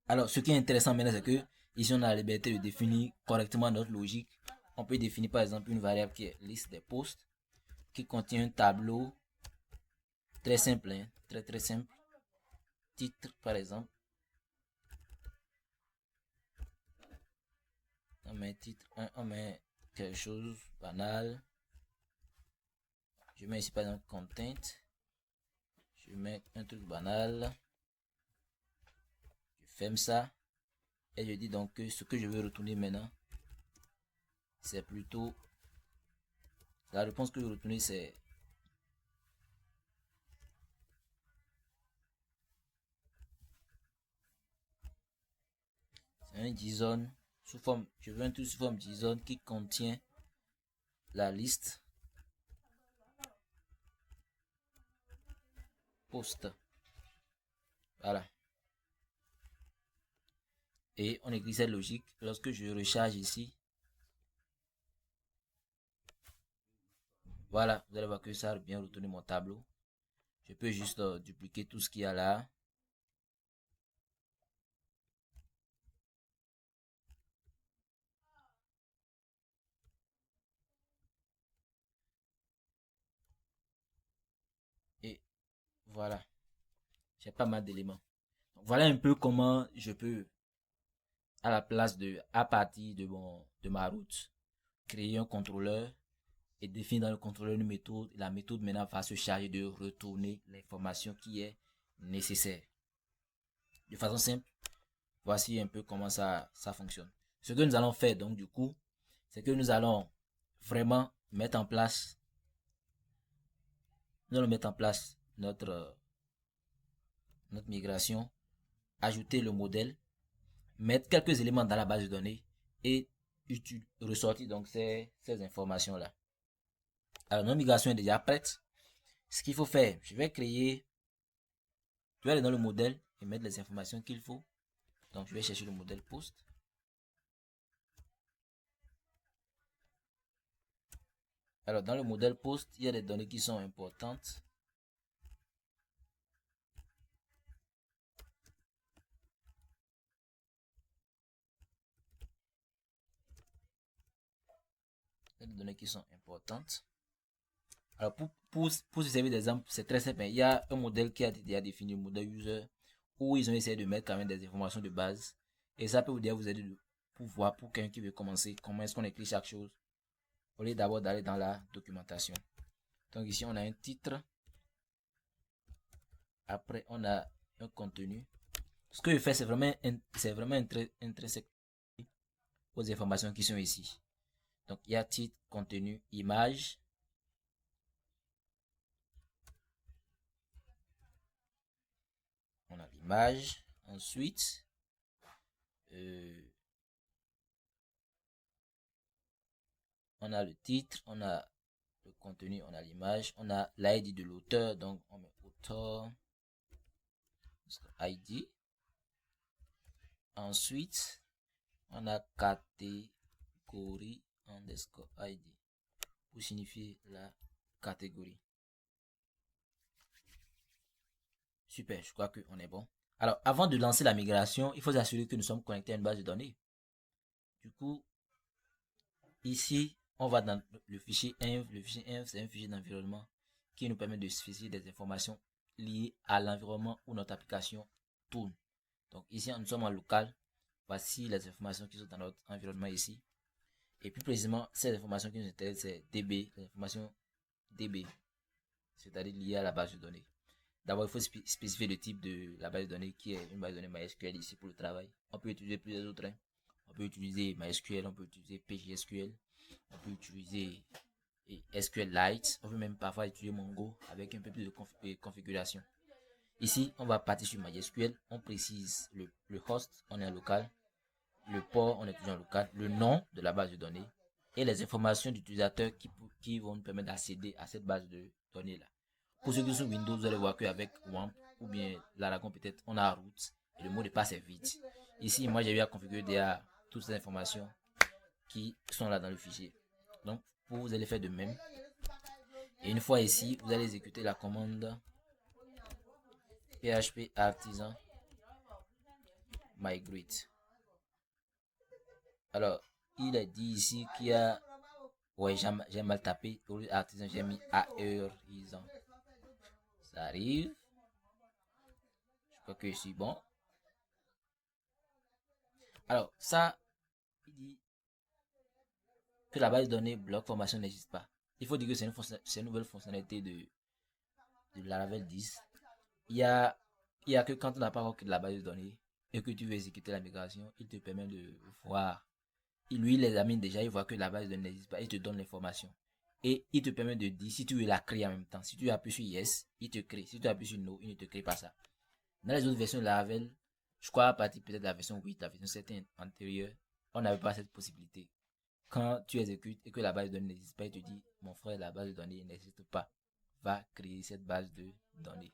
Alors, ce qui est intéressant maintenant, c'est que ici, on a la liberté de définir correctement notre logique. On peut définir par exemple une variable qui est liste des posts, qui contient un tableau très simple, hein, très simple. Titre par exemple. On met titre, on met quelque chose banal. Je mets ici par exemple content. Je mets un truc banal. Je ferme ça. Et je dis donc que ce que je veux retourner maintenant, c'est plutôt... La réponse que je veux retourner, c'est... un JSON sous forme... Je veux un truc sous forme JSON qui contient la liste post. Voilà. Et on écrit cette logique. Lorsque je recharge ici, voilà, vous allez voir que ça a bien retourné mon tableau. Je peux juste dupliquer tout ce qu'il y a là. Et voilà, j'ai pas mal d'éléments. Voilà un peu comment je peux, à la place de, à partir de ma route, créer un contrôleur et définir dans le contrôleur une méthode. La méthode maintenant va se charger de retourner l'information qui est nécessaire. De façon simple, voici un peu comment ça fonctionne. Ce que nous allons faire donc du coup, c'est que nous allons vraiment mettre en place, notre migration, ajouter le modèle, mettre quelques éléments dans la base de données et ressortir donc ces informations-là. Alors, notre migration est déjà prête. Ce qu'il faut faire, je vais aller dans le modèle et mettre les informations qu'il faut. Donc, je vais chercher le modèle post. Alors, dans le modèle post, il y a des données qui sont importantes. Des données qui sont importantes. Alors, pour se servir d'exemple, c'est très simple. Il y a un modèle qui a déjà défini, le modèle user, où ils ont essayé de mettre quand même des informations de base. Et ça peut vous dire, vous aider pour voir, pour quelqu'un qui veut commencer, comment est-ce qu'on écrit chaque chose, au lieu d'abord d'aller dans la documentation. Donc ici, on a un titre. Après, on a un contenu. Ce que je fais, c'est vraiment intrinsèque aux informations qui sont ici. Donc, il y a titre, contenu, image. On a l'image. Ensuite, on a le titre, on a le contenu, on a l'image, on a l'ID de l'auteur. Donc, on met auteur ID. Ensuite, on a catégorie underscore ID pour signifier la catégorie. Super, je crois qu'on est bon. Alors, avant de lancer la migration, il faut s'assurer que nous sommes connectés à une base de données. Du coup, ici, on va dans le fichier env. Le fichier env, c'est un fichier d'environnement qui nous permet de spécifier des informations liées à l'environnement où notre application tourne. Donc ici, nous sommes en local. Voici les informations qui sont dans notre environnement ici. Et plus précisément, ces informations qui nous intéressent, c'est DB, les informations DB, c'est-à-dire liées à la base de données. D'abord, il faut spécifier le type de la base de données qui est une base de données MySQL ici pour le travail. On peut utiliser plusieurs autres. On peut utiliser MySQL, on peut utiliser PGSQL, on peut utiliser SQLite, on peut même parfois utiliser Mongo avec un peu plus de configuration. Ici, on va partir sur MySQL, on précise le host, on est en local, le port, on est toujours en local, le nom de la base de données et les informations d'utilisateurs qui vont nous permettre d'accéder à cette base de données là. Pour ceux qui sont Windows, vous allez voir qu'avec WAMP ou bien l'Aragon peut-être, on a root et le mot de passe est vide. Ici, moi j'ai eu à configurer déjà toutes ces informations qui sont là dans le fichier. Donc, vous allez faire de même. Et une fois ici, vous allez exécuter la commande php artisan migrate. Alors, il est dit ici qu'il y a... Ouais, j'ai mal tapé. Pour artisan, j'ai mis artisan. Ça arrive. Je crois que je suis bon. Alors, ça, il dit que la base de données bloc formation n'existe pas. Il faut dire que c'est une nouvelle fonctionnalité de Laravel 10. Il y a que quand on n'a pas encore de la base de données et que tu veux exécuter la migration, il te permet de voir. Lui, il examine déjà, il voit que la base de données n'existe pas, il te donne l'information. Et il te permet de dire si tu veux la créer en même temps. Si tu appuies sur Yes, il te crée. Si tu appuies sur No, il ne te crée pas ça. Dans les autres versions de Laravel, je crois à partir peut-être de la version 8, la version 7 antérieure, on n'avait pas cette possibilité. Quand tu exécutes et que la base de données n'existe pas, il te dit, mon frère, la base de données n'existe pas. Va créer cette base de données.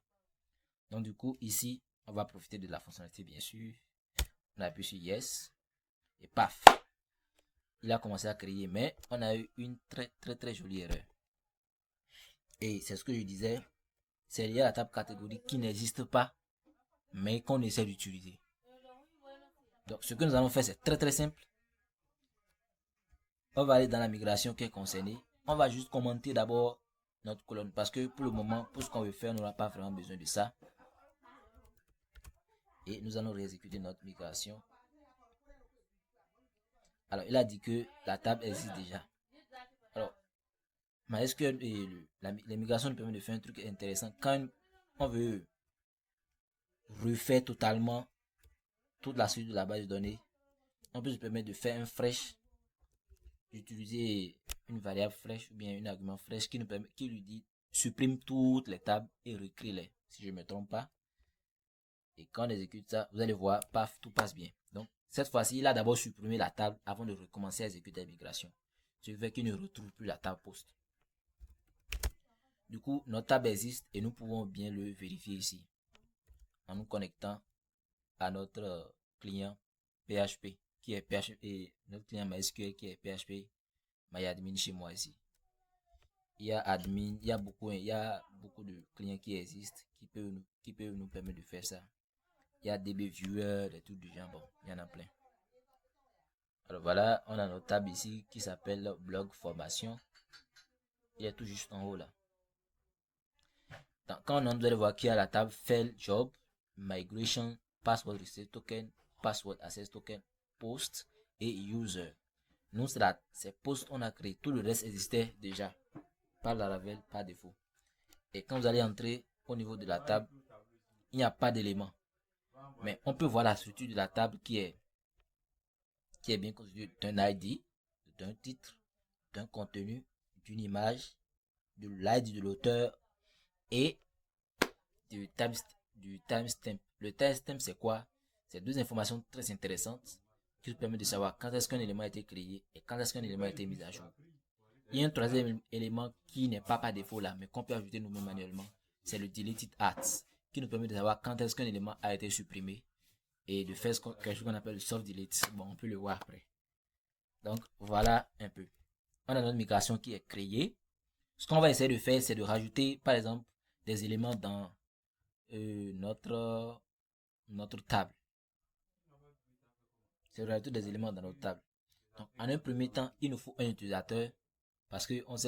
Donc du coup, ici, on va profiter de la fonctionnalité, bien sûr. On appuie sur Yes. Et paf. Il a commencé à créer. Mais on a eu une très jolie erreur. Et c'est ce que je disais. C'est lié à la table catégorie qui n'existe pas, mais qu'on essaie d'utiliser. Donc, ce que nous allons faire, c'est très simple. On va aller dans la migration qui est concernée. On va juste commenter d'abord notre colonne parce que pour le moment, pour ce qu'on veut faire, on n'aura pas vraiment besoin de ça. Et nous allons réexécuter notre migration. Alors, il a dit que la table existe déjà. Alors, MySQL et les migrations nous permettent de faire un truc intéressant. Quand on veut refaire totalement toute la suite de la base de données, on peut se permettre de faire un fresh, d'utiliser une variable fresh ou bien un argument fresh qui lui dit supprime toutes les tables et recrée-les, si je ne me trompe pas. Et quand on exécute ça, vous allez voir, paf, tout passe bien. Donc, cette fois-ci, il a d'abord supprimé la table avant de recommencer à exécuter la migration. Ce qui fait qu'il ne retrouve plus la table post. Du coup, notre table existe et nous pouvons bien le vérifier ici en nous connectant à notre client PHP qui est PHP et notre client MySQL qui est PHP MyAdmin chez moi ici. Il y a admin, il y a beaucoup de clients qui existent qui peuvent nous permettre de faire ça. Il y a DB Viewer, des trucs du genre, bon, il y en a plein. Alors voilà, on a notre table ici qui s'appelle blog formation. Il est tout juste en haut là. Donc, quand on entre, vous allez voir qu'il y a la table fail job, migration, password reset token, password access token, post et user. Nous, c'est post on a créé. Tout le reste existait déjà par Laravel, par défaut. Et quand vous allez entrer au niveau de la table, il n'y a pas d'éléments. Mais on peut voir la structure de la table qui est bien constituée d'un ID, d'un titre, d'un contenu, d'une image, de l'ID de l'auteur et du timestamp. Le timestamp, c'est quoi? C'est deux informations très intéressantes qui nous permettent de savoir quand est-ce qu'un élément a été créé et quand est-ce qu'un élément a été mis à jour. Il y a un troisième élément qui n'est pas par défaut là, mais qu'on peut ajouter nous-mêmes manuellement. C'est le deleted at qui nous permet de savoir quand est-ce qu'un élément a été supprimé et de faire quelque chose qu'on appelle le soft delete. Bon, on peut le voir après. Donc, voilà un peu. On a notre migration qui est créée. Ce qu'on va essayer de faire, c'est de rajouter, par exemple, des éléments dans notre table. C'est de rajouter des éléments dans notre table. Donc, en un premier temps, il nous faut un utilisateur parce qu'on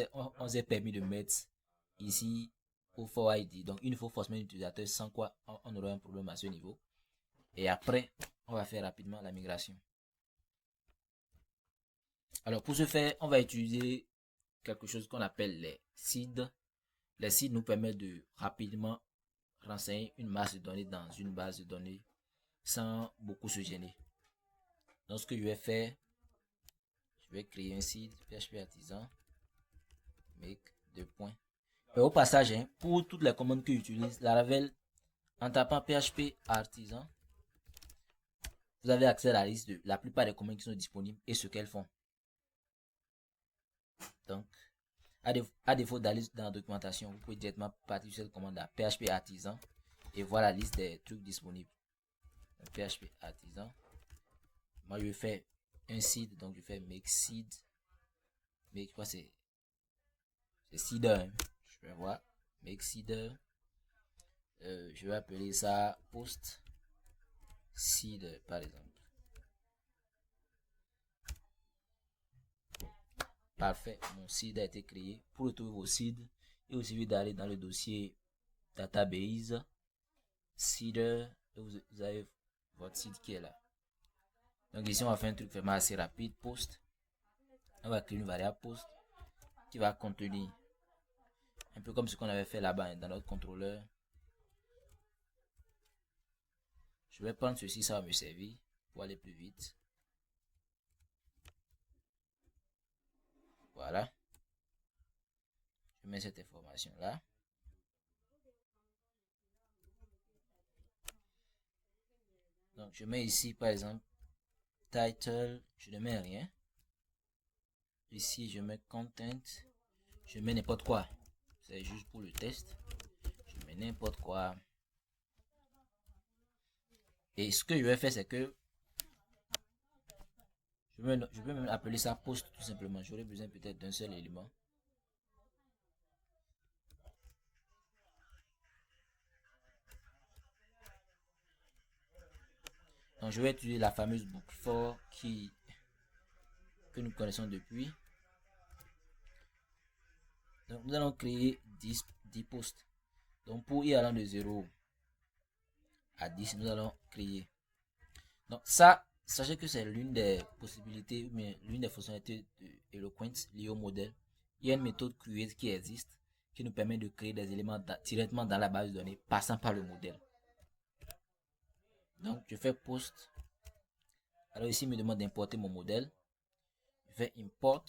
s'est permis de mettre ici au for ID. Donc, il nous faut forcément un utilisateur sans quoi on aura un problème à ce niveau. Et après, on va faire rapidement la migration. Alors, pour ce faire, on va utiliser quelque chose qu'on appelle les seeds. Les seeds nous permettent de rapidement renseigner une masse de données dans une base de données sans beaucoup se gêner. Donc, ce que je vais faire, je vais créer un seed PHP artisan make 2 points. Et au passage, pour toutes les commandes que j'utilise, Laravel, en tapant PHP artisan, vous avez accès à la liste de la plupart des commandes qui sont disponibles et ce qu'elles font. Donc, à défaut d'aller dans la documentation, vous pouvez directement partir sur cette commande à PHP artisan et voir la liste des trucs disponibles. Donc, PHP artisan. Moi, je vais faire un seed, donc je fais make seed. Mais quoi, c'est seeder. Je vais voir make seeder. Je vais appeler ça post seed par exemple. Parfait, mon seed a été créé. Pour retrouver vos seeds, il vous suffit d'aller dans le dossier database seeder et vous avez votre seed qui est là. Donc ici on va faire un truc vraiment assez rapide, post. On va créer une variable post qui va contenir un peu comme ce qu'on avait fait là-bas dans notre contrôleur. Je vais prendre ceci, ça va me servir pour aller plus vite. Voilà. Je mets cette information là. Donc je mets ici par exemple title, je ne mets rien. Ici je mets content, je mets n'importe quoi. C'est juste pour le test. Je mets n'importe quoi. Et ce que je vais faire, c'est que Je peux même appeler ça post tout simplement. J'aurais besoin peut-être d'un seul élément. Donc je vais utiliser la fameuse boucle for que nous connaissons depuis. Donc nous allons créer 10 posts. Donc pour y allant de 0 à 10, nous allons créer. Donc ça, sachez que c'est l'une des possibilités, mais l'une des fonctionnalités de Eloquent liées au modèle. Il y a une méthode create qui existe, qui nous permet de créer des éléments directement dans la base de données, passant par le modèle. Donc je fais post. Alors ici, il me demande d'importer mon modèle. Je fais import.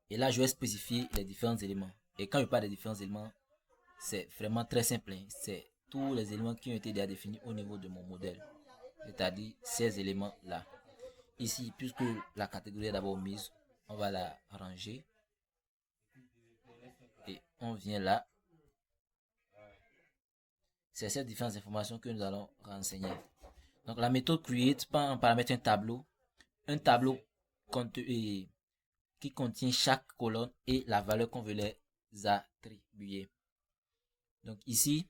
Et là, je vais spécifier les différents éléments. Et quand je parle des différents éléments, c'est vraiment très simple. C'est tous les éléments qui ont été déjà définis au niveau de mon modèle. C'est-à-dire ces éléments-là. Ici, puisque la catégorie est d'abord mise, on va la ranger. Et on vient là. C'est ces différentes informations que nous allons renseigner. Donc la méthode create prend en paramètre un tableau qui contient chaque colonne et la valeur qu'on veut les attribuer. Donc ici,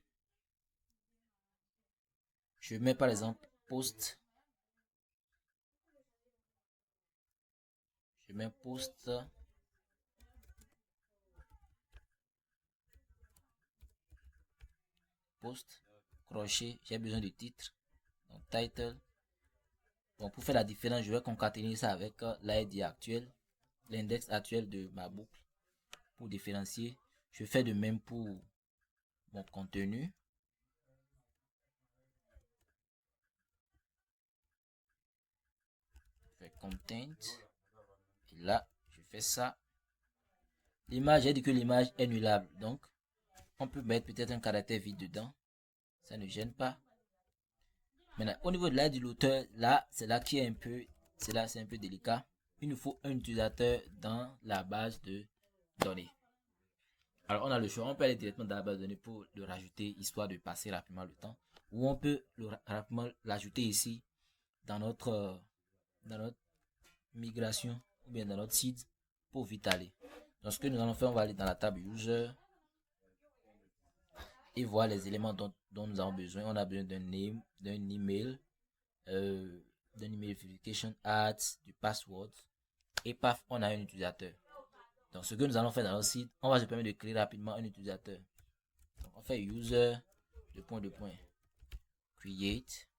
je mets par exemple post. Je mets post. Post, crochet, j'ai besoin de titre. Donc title. Bon, pour faire la différence, je vais concaténer ça avec l'ID actuel, l'index actuel de ma boucle. Pour différencier, je fais de même pour mon contenu. Je fais content. Et là, je fais ça. L'image, j'ai dit que l'image est nullable. Donc, on peut mettre peut-être un caractère vide dedans. Ça ne gêne pas. Maintenant, au niveau de l'aide de l'auteur, là, c'est là qui est un peu, c'est là, c'est un peu délicat. Il nous faut un utilisateur dans la base de données. Alors, on a le choix. On peut aller directement dans la base de données pour le rajouter, histoire de passer rapidement le temps. Ou on peut rapidement l'ajouter ici, dans notre migration, ou bien dans notre site, pour vite aller. Donc, ce que nous allons faire, on va aller dans la table user et voir les éléments dont nous avons besoin. On a besoin d'un name, d'un email, d'un email verification ads, du password, et paf, on a un utilisateur. Donc ce que nous allons faire dans notre site, on va se permettre de créer rapidement un utilisateur. Donc, on fait user create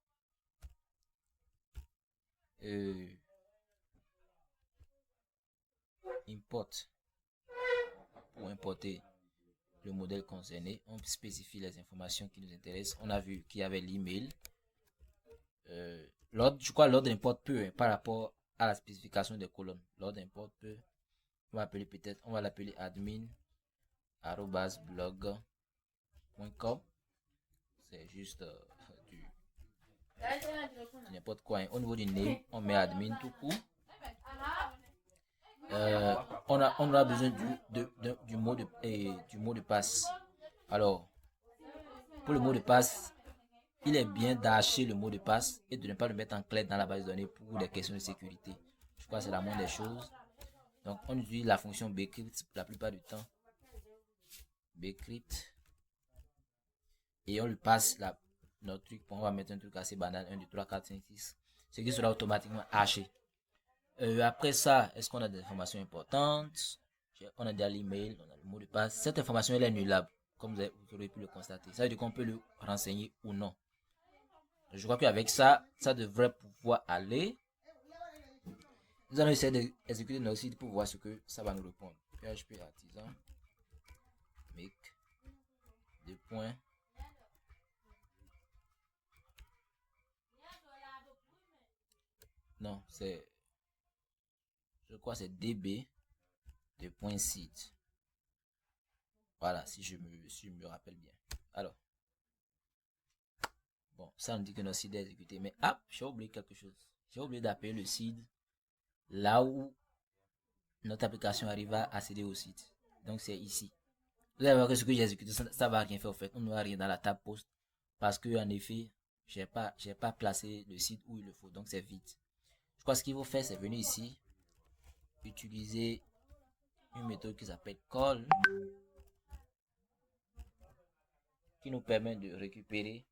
import pour importer le modèle concerné. On spécifie les informations qui nous intéressent. On a vu qu'il y avait l'email. Je crois l'ordre import peu par rapport à la spécification des colonnes. L'ordre import peu. On va appeler peut-être, on va l'appeler admin @blog.com. C'est juste du n'importe quoi. Au niveau du name, on met admin tout court. On aura besoin du mot de passe. Alors, pour le mot de passe, il est bien d'archer le mot de passe et de ne pas le mettre en clair dans la base de données pour des questions de sécurité. Je crois que c'est la moindre des choses. Donc, on utilise la fonction bcrypt la plupart du temps. Bcrypt. Et on lui passe notre truc. On va mettre un truc assez banal. 1, 2, 3, 4, 5, 6. Ce qui sera automatiquement haché. Après ça, est-ce qu'on a des informations importantes? On a déjà l'email, on a le mot de passe. Cette information elle est nullable, comme vous aurez pu le constater. Ça veut dire qu'on peut le renseigner ou non. Je crois qu'avec ça, ça devrait pouvoir aller. Nous allons essayer d'exécuter notre site pour voir ce que ça va nous répondre. PHP artisan make 2 points. Non, c'est, je crois c'est db de point site. Voilà, si je me rappelle bien. Alors, bon, ça nous dit que notre site est exécuté. Mais j'ai oublié quelque chose. J'ai oublié d'appeler le site là où notre application arrive à accéder au site. Donc c'est ici. Vous allez voir que ce que j'ai exécuté, ça va rien faire au fait. On n'aura rien dans la table post. Parce que en effet, j'ai pas placé le site où il le faut, donc c'est vide. Je crois que ce qu'il faut faire, c'est venir ici, utiliser une méthode qui s'appelle call, qui nous permet de récupérer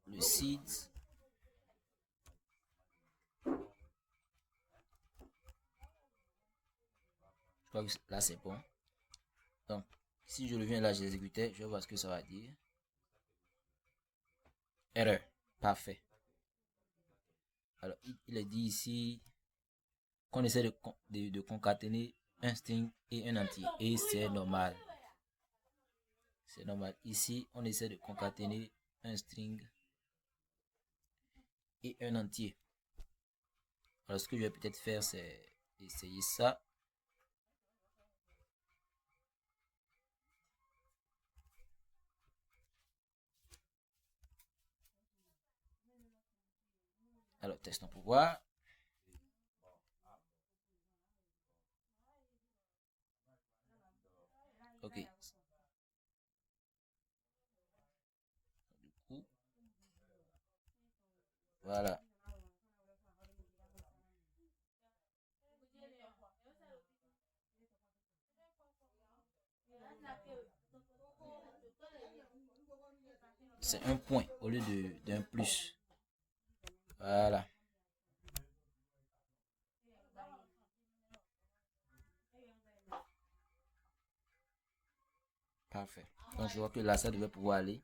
le site. Je crois que là c'est bon. Donc si je reviens là, j'exécutais, je vais voir ce que ça va dire. Erreur. Parfait. Alors il est dit ici qu'on essaie de concaténer un string et un entier, et c'est normal. C'est normal. Ici on essaie de concaténer un string et un entier. Alors ce que je vais peut-être faire, c'est essayer ça. Alors testons pour voir. Ok. Du coup, voilà. C'est un point au lieu d'un plus. Voilà. Parfait. Donc je vois que là ça devait pouvoir aller.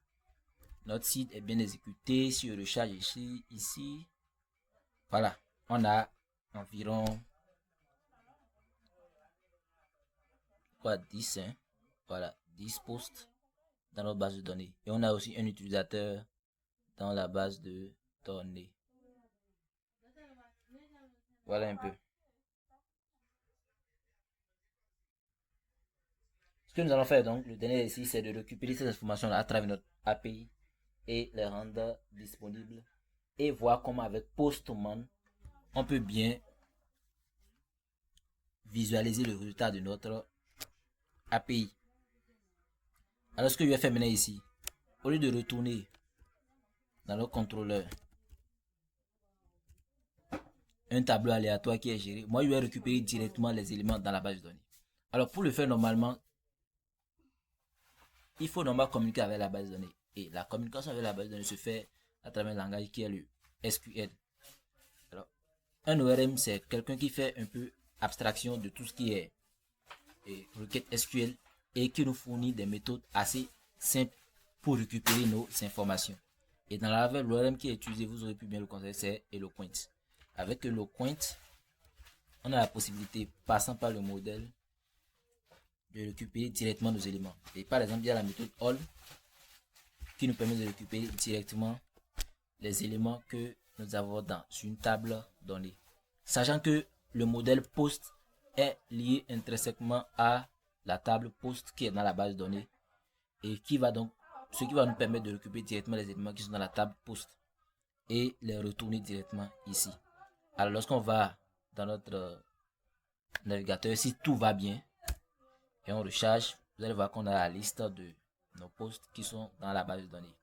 Notre site est bien exécuté. Si je recharge ici, voilà, on a environ 10, hein? Voilà, 10 posts dans notre base de données. Et on a aussi un utilisateur dans la base de données. Voilà un peu. Ce que nous allons faire donc, le dernier ici, c'est de récupérer ces informations à travers notre API et les rendre disponibles et voir comment avec Postman on peut bien visualiser le résultat de notre API. Alors ce que je vais faire maintenant ici, au lieu de retourner dans le contrôleur un tableau aléatoire qui est géré, moi je vais récupérer directement les éléments dans la base de données. Alors pour le faire normalement, il faut normalement communiquer avec la base de données. Et la communication avec la base de données se fait à travers un langage qui est le SQL. Alors, un ORM, c'est quelqu'un qui fait un peu abstraction de tout ce qui est requête SQL et qui nous fournit des méthodes assez simples pour récupérer nos informations. Et dans l'ORM qui est utilisé, vous aurez pu bien le connaître, c'est Eloquent. Avec Eloquent, on a la possibilité, passant par le modèle, de récupérer directement nos éléments. Et par exemple, il y a la méthode all qui nous permet de récupérer directement les éléments que nous avons dans une table donnée. Sachant que le modèle post est lié intrinsèquement à la table post qui est dans la base de données et qui va donc, ce qui va nous permettre de récupérer directement les éléments qui sont dans la table post et les retourner directement ici. Alors lorsqu'on va dans notre navigateur, si tout va bien et on recharge, vous allez voir qu'on a la liste de nos posts qui sont dans la base de données.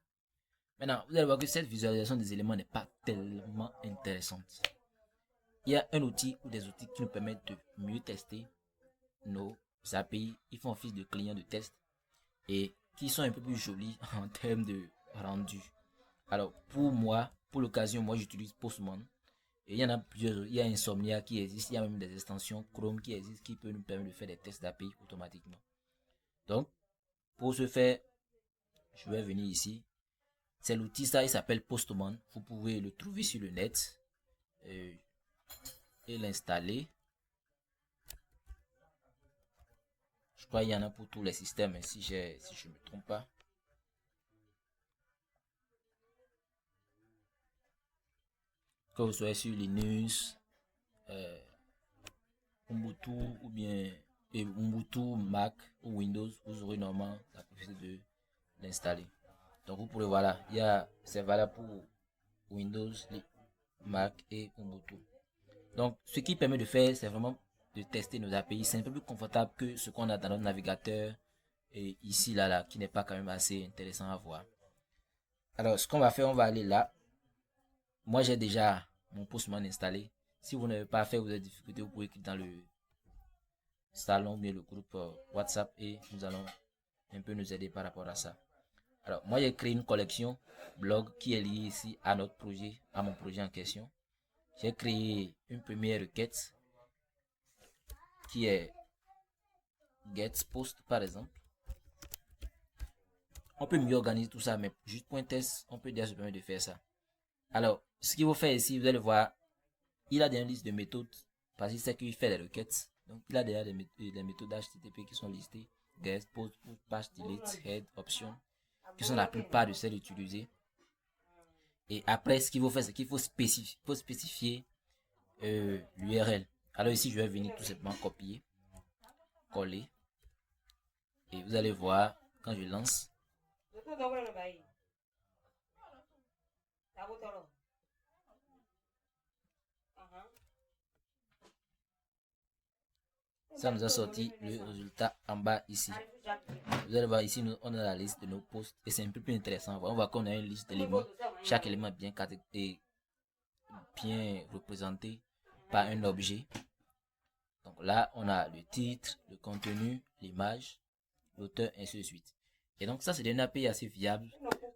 Maintenant, vous allez voir que cette visualisation des éléments n'est pas tellement intéressante. Il y a un outil ou des outils qui nous permettent de mieux tester nos API. Ils font office de clients de test et qui sont un peu plus jolis en termes de rendu. Alors pour moi, pour l'occasion, moi j'utilise Postman. Et il y en a plusieurs. Il y a Insomnia qui existe. Il y a même des extensions Chrome qui existent qui peuvent nous permettre de faire des tests d'API automatiquement. Donc, pour ce faire, je vais venir ici. C'est l'outil ça, il s'appelle Postman. Vous pouvez le trouver sur le net et l'installer. Je crois qu'il y en a pour tous les systèmes, si je ne me trompe pas. Que vous soyez sur Linux, Ubuntu ou bien Ubuntu, Mac ou Windows, vous aurez normalement la possibilité de l'installer. Donc vous pourrez, voilà, c'est valable pour Windows, Mac et Ubuntu. Donc, ce qui permet de faire, c'est vraiment de tester nos API. C'est un peu plus confortable que ce qu'on a dans notre navigateur et ici, là, qui n'est pas quand même assez intéressant à voir. Alors, ce qu'on va faire, on va aller là. Moi, j'ai déjà mon Postman installé. Si vous n'avez pas fait, vous avez des difficultés, vous pouvez cliquer dans le salon, bien le groupe WhatsApp et nous allons un peu nous aider par rapport à ça. Alors, moi, j'ai créé une collection blog qui est liée ici à notre projet, à mon projet en question. J'ai créé une première requête qui est get post par exemple. On peut mieux organiser tout ça, mais juste pour un test, on peut déjà se permettre de faire ça. Alors, ce qu'il faut faire ici, vous allez voir, il a déjà une liste de méthodes parce qu'il sait qu'il fait des requêtes. Donc, il a déjà des méthodes HTTP qui sont listées. Get, post, page, delete, head, option, qui sont la plupart de celles utilisées. Et après, ce qu'il faut faire, c'est qu'il faut spécifier l'URL. Alors ici, je vais venir tout simplement copier, coller. Et vous allez voir, quand je lance, ça nous a sorti le résultat en bas ici. Vous allez voir ici, on a la liste de nos posts et c'est un peu plus intéressant. On voit qu'on a une liste d'éléments. Chaque élément est bien représenté par un objet. Donc là, on a le titre, le contenu, l'image, l'auteur, ainsi de suite. Et donc ça, c'est une API assez viable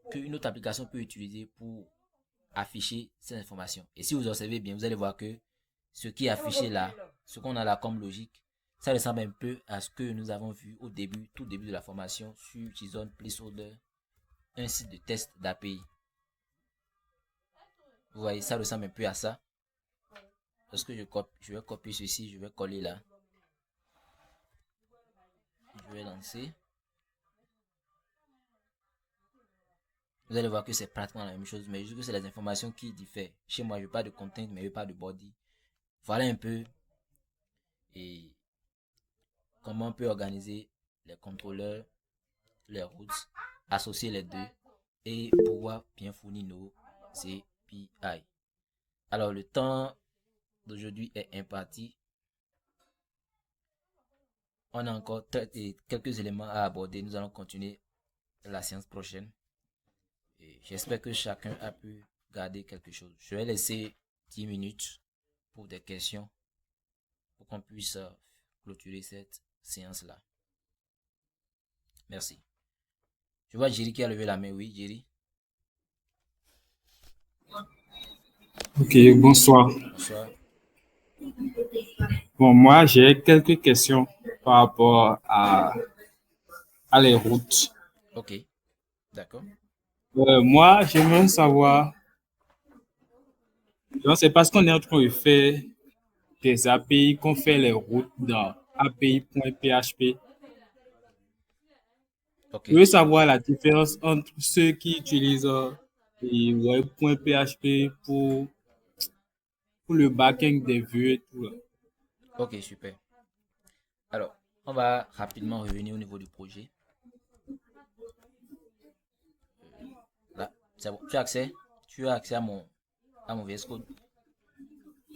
qu'une autre application peut utiliser pour afficher ces informations. Et si vous observez bien, vous allez voir que ce qui est affiché là, ce qu'on a là comme logique, ça ressemble un peu à ce que nous avons vu au début, tout début de la formation sur JSON Placeholder, un site de test d'API. Vous voyez, ça ressemble un peu à ça. Lorsque je vais copier ceci, je vais coller là. Je vais lancer. Vous allez voir que c'est pratiquement la même chose, mais juste que c'est les informations qui diffèrent. Chez moi, je n'ai pas de content, mais je n'ai pas de body. Voilà un peu et comment on peut organiser les contrôleurs, les routes, associer les deux et pouvoir bien fournir nos API. Alors, le temps d'aujourd'hui est imparti. On a encore quelques éléments à aborder. Nous allons continuer la séance prochaine. J'espère que chacun a pu garder quelque chose. Je vais laisser 10 minutes pour des questions pour qu'on puisse clôturer cette séance-là. Merci. Je vois Jerry qui a levé la main. Oui, Jerry. Ok, bonsoir. Bonsoir. Bon, moi, j'ai quelques questions par rapport à les routes. Ok, d'accord. Moi, j'aimerais savoir, c'est parce qu'on est en train de faire des API qu'on fait les routes dans API.php. Ok. Je veux savoir la différence entre ceux qui utilisent web.php pour le backend des vues et tout. Ok, super. Alors, on va rapidement revenir au niveau du projet. Là, c'est bon. Tu as accès à mon VS Code.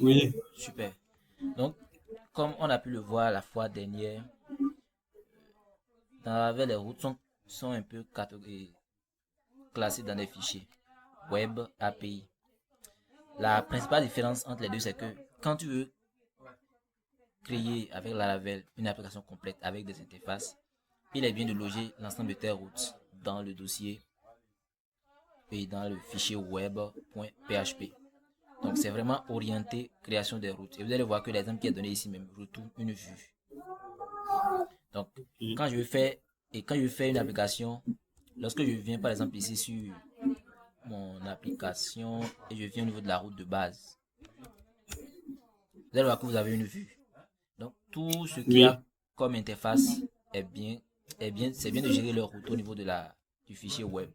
Oui. Super. Donc, comme on a pu le voir la fois dernière, les routes sont un peu classées dans des fichiers web API. La principale différence entre les deux, c'est que quand tu veux créer avec Laravel une application complète avec des interfaces, il est bien de loger l'ensemble de tes routes dans le dossier et dans le fichier web.php. Donc c'est vraiment orienté création des routes. Et vous allez voir que l'exemple qui est donné ici même retourne une vue. Donc quand je fais une application, lorsque je viens par exemple ici sur mon application et je viens au niveau de la route de base, vous allez voir que vous avez une vue. Donc tout ce qu'il y a comme interface c'est bien de gérer leur route au niveau du fichier web.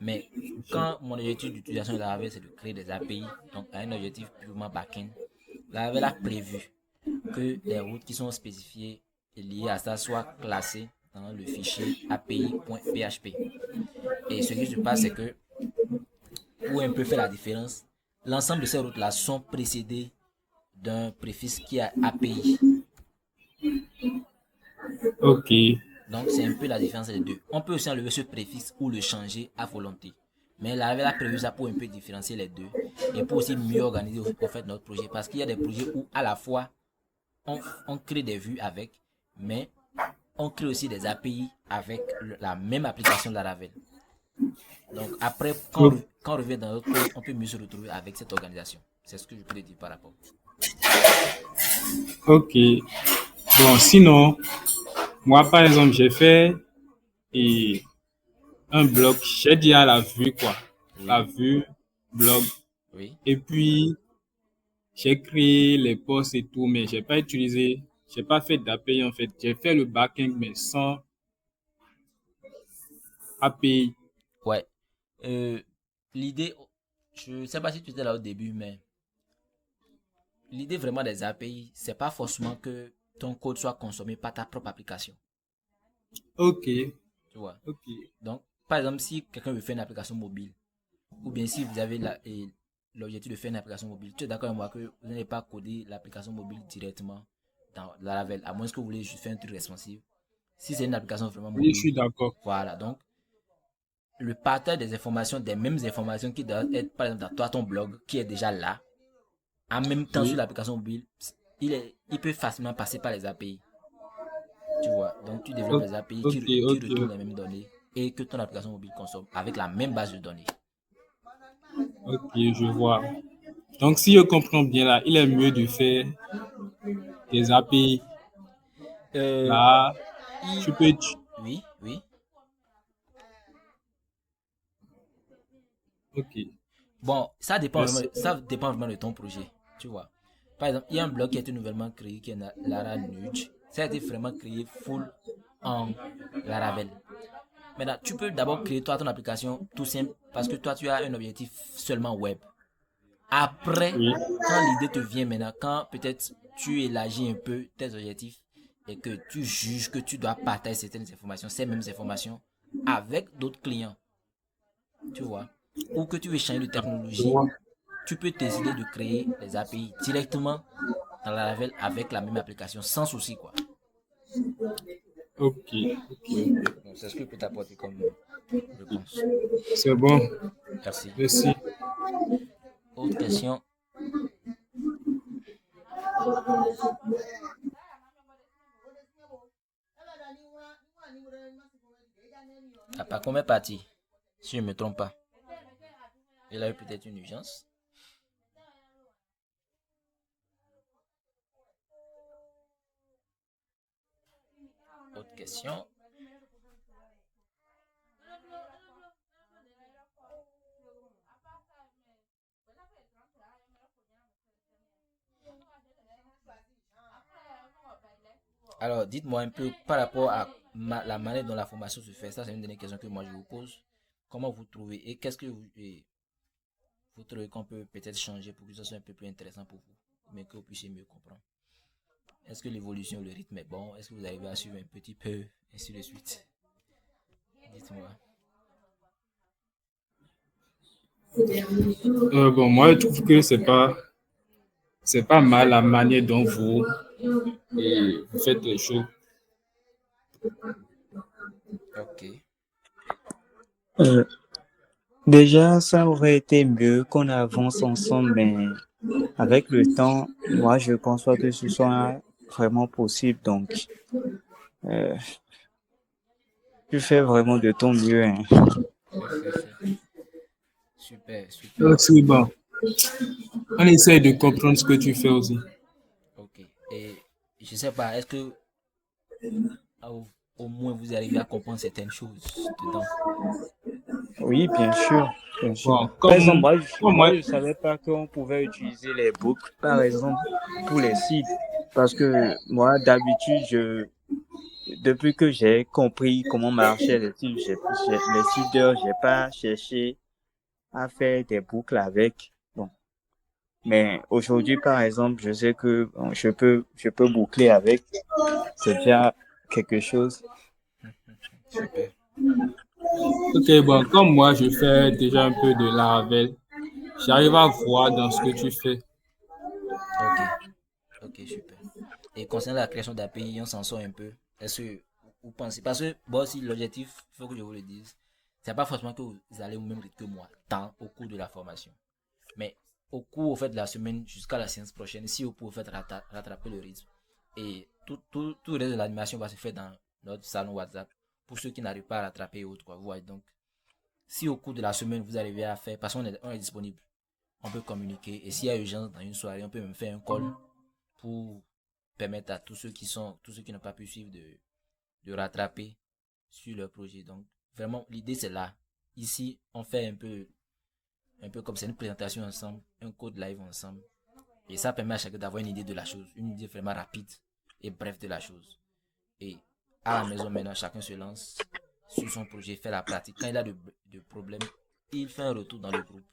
Mais quand mon objectif d'utilisation de Laravel c'est de créer des API, donc à un objectif purement back-end, Laravel a prévu que les routes qui sont spécifiées et liées à ça soient classées dans le fichier api.php. Et ce qui se passe, c'est que pour un peu faire la différence, l'ensemble de ces routes-là sont précédées d'un préfixe qui a API. Ok. Donc, c'est un peu la différence des deux. On peut aussi enlever ce préfixe ou le changer à volonté. Mais Laravel a prévu ça pour un peu différencier les deux et pour aussi mieux organiser au fait notre projet. Parce qu'il y a des projets où à la fois on crée des vues avec, mais on crée aussi des API avec la même application de Laravel. Donc après, quand on revient dans notre code, on peut mieux se retrouver avec cette organisation. C'est ce que je peux te dire par rapport. Ok. Bon, sinon, moi, par exemple, j'ai fait un blog. J'ai dit à la vue, quoi. Oui. La vue, blog. Oui. Et puis, j'ai créé les posts et tout, mais j'ai pas fait d'API, en fait. J'ai fait le backend, mais sans API. Ouais. L'idée, je ne sais pas si tu étais là au début, mais l'idée vraiment des API, c'est pas forcément que ton code soit consommé par ta propre application. Ok. Tu vois. Ok. Donc, par exemple, si quelqu'un veut faire une application mobile, ou bien si vous avez l'objectif de faire une application mobile, tu es d'accord avec moi que vous n'allez pas coder l'application mobile directement dans Laravel, à moins que vous voulez juste faire un truc responsive. Si c'est une application vraiment Oui, je mobile, suis d'accord. voilà. Donc, le partage des informations, des mêmes informations qui doivent être, par exemple, dans toi, ton blog, qui est déjà là, en même temps sur Oui. l'application mobile, il peut facilement passer par les API. Tu vois, donc tu développes Ok, les API ok, qui ok. retournent les mêmes données et que ton application mobile consomme avec la même base de données. Ok, je vois. Donc, si je comprends bien là, il est mieux de faire des API. Euh, Là, il- tu peux. Oui, oui. Ok, Bon, merci. ça dépend vraiment de ton projet, tu vois. Par exemple, il y a un blog qui a été nouvellement créé qui est Lara Nudge. Ça a été vraiment créé full en Laravel. Maintenant, tu peux d'abord créer toi ton application tout simple parce que toi tu as un objectif seulement web. Après, Oui. quand l'idée te vient maintenant, quand peut-être tu élargis un peu tes objectifs et que tu juges que tu dois partager certaines informations, ces mêmes informations, avec d'autres clients, tu vois, ou que tu veux changer de Je technologie, vois. tu peux décider de créer les API directement dans la Laravel avec la même application, sans souci, quoi. Ok, ok, ok. Donc, c'est ce que je peux t'apporter comme réponse. C'est bon. Merci. Merci. Autre question? Ah, par combien parties? Si je ne me trompe pas. Il a eu peut-être une urgence. Autre question? Alors, dites-moi un peu par rapport à la manière dont la formation se fait. Ça, c'est une des questions que moi je vous pose. Comment vous trouvez et qu'est-ce que vous trouvez qu'on peut peut-être changer pour que ça soit un peu plus intéressant pour vous, mais que vous puissiez mieux comprendre? Est-ce que l'évolution, le rythme est bon? Est-ce que vous arrivez à suivre un petit peu, ainsi de suite? Dites-moi. Bon, moi, je trouve que c'est pas mal la manière dont vous faites les choses. Ok. Euh, Déjà, ça aurait été mieux qu'on avance ensemble, mais avec le temps, moi, je pense pas que ce soit vraiment possible. Donc, euh, tu fais vraiment de ton mieux, hein. Super, super. Merci, bon. On essaye de comprendre ce que tu fais aussi. Ok. Et je sais pas, est-ce que au moins vous arrivez à comprendre certaines choses dedans? Oui, bien sûr, bien sûr. Bon, Par exemple, comme moi, moi, je savais pas qu'on pouvait utiliser les books, par exemple, pour les sites. Parce que moi, d'habitude, depuis que j'ai compris comment marchaient les sites, les seeders, j'ai pas cherché à faire des boucles avec. Bon. Mais aujourd'hui, par exemple, je sais que bon, je peux boucler avec. C'est déjà quelque chose. Super. ok, bon, comme moi, je fais déjà un peu de Laravel, j'arrive à voir dans ce que tu fais. Ok. Ok, super. Et concernant la création d'API, on s'en sort un peu. Est-ce que vous pensez, parce que bon, si l'objectif, il faut que je vous le dise, c'est pas forcément que vous allez au même rythme que moi, tant au cours de la formation. Mais au cours au fait, de la semaine jusqu'à la séance prochaine, si vous pouvez rattraper le rythme, et tout le reste de l'animation va se faire dans notre salon WhatsApp pour ceux qui n'arrivent pas à rattraper et autres, quoi. Vous voyez, donc, si au cours de la semaine vous arrivez à faire, parce qu'on est disponible, on peut communiquer. Et s'il y a urgence dans une soirée, on peut même faire un call pour permettre à tous ceux qui n'ont pas pu suivre de rattraper sur leur projet. Donc, vraiment, l'idée c'est là. Ici, on fait un peu comme c'est une présentation ensemble, un code live ensemble. Et ça permet à chacun d'avoir une idée de la chose, une idée vraiment rapide et bref de la chose. Et à la maison maintenant, chacun se lance sur son projet, fait la pratique. Quand il a de problèmes, il fait un retour dans le groupe.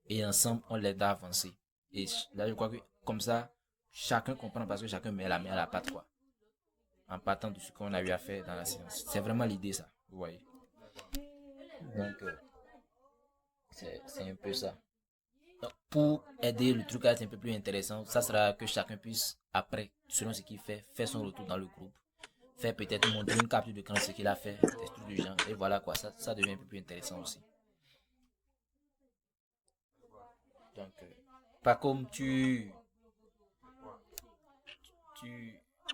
Et ensemble, on l'aide à avancer. Et là, je crois que comme ça, chacun comprend parce que chacun met la main à la pâte, quoi. En partant de ce qu'on a eu à faire dans la séance. C'est vraiment l'idée, ça. Vous voyez. Donc, c'est un peu ça. Donc, pour aider le truc à être un peu plus intéressant, ça sera que chacun puisse, après, selon ce qu'il fait, faire son retour dans le groupe. Faire peut-être montrer une capture de ce qu'il a fait, des trucs du genre. Et voilà quoi, ça devient un peu plus intéressant aussi. Donc, pas comme tu,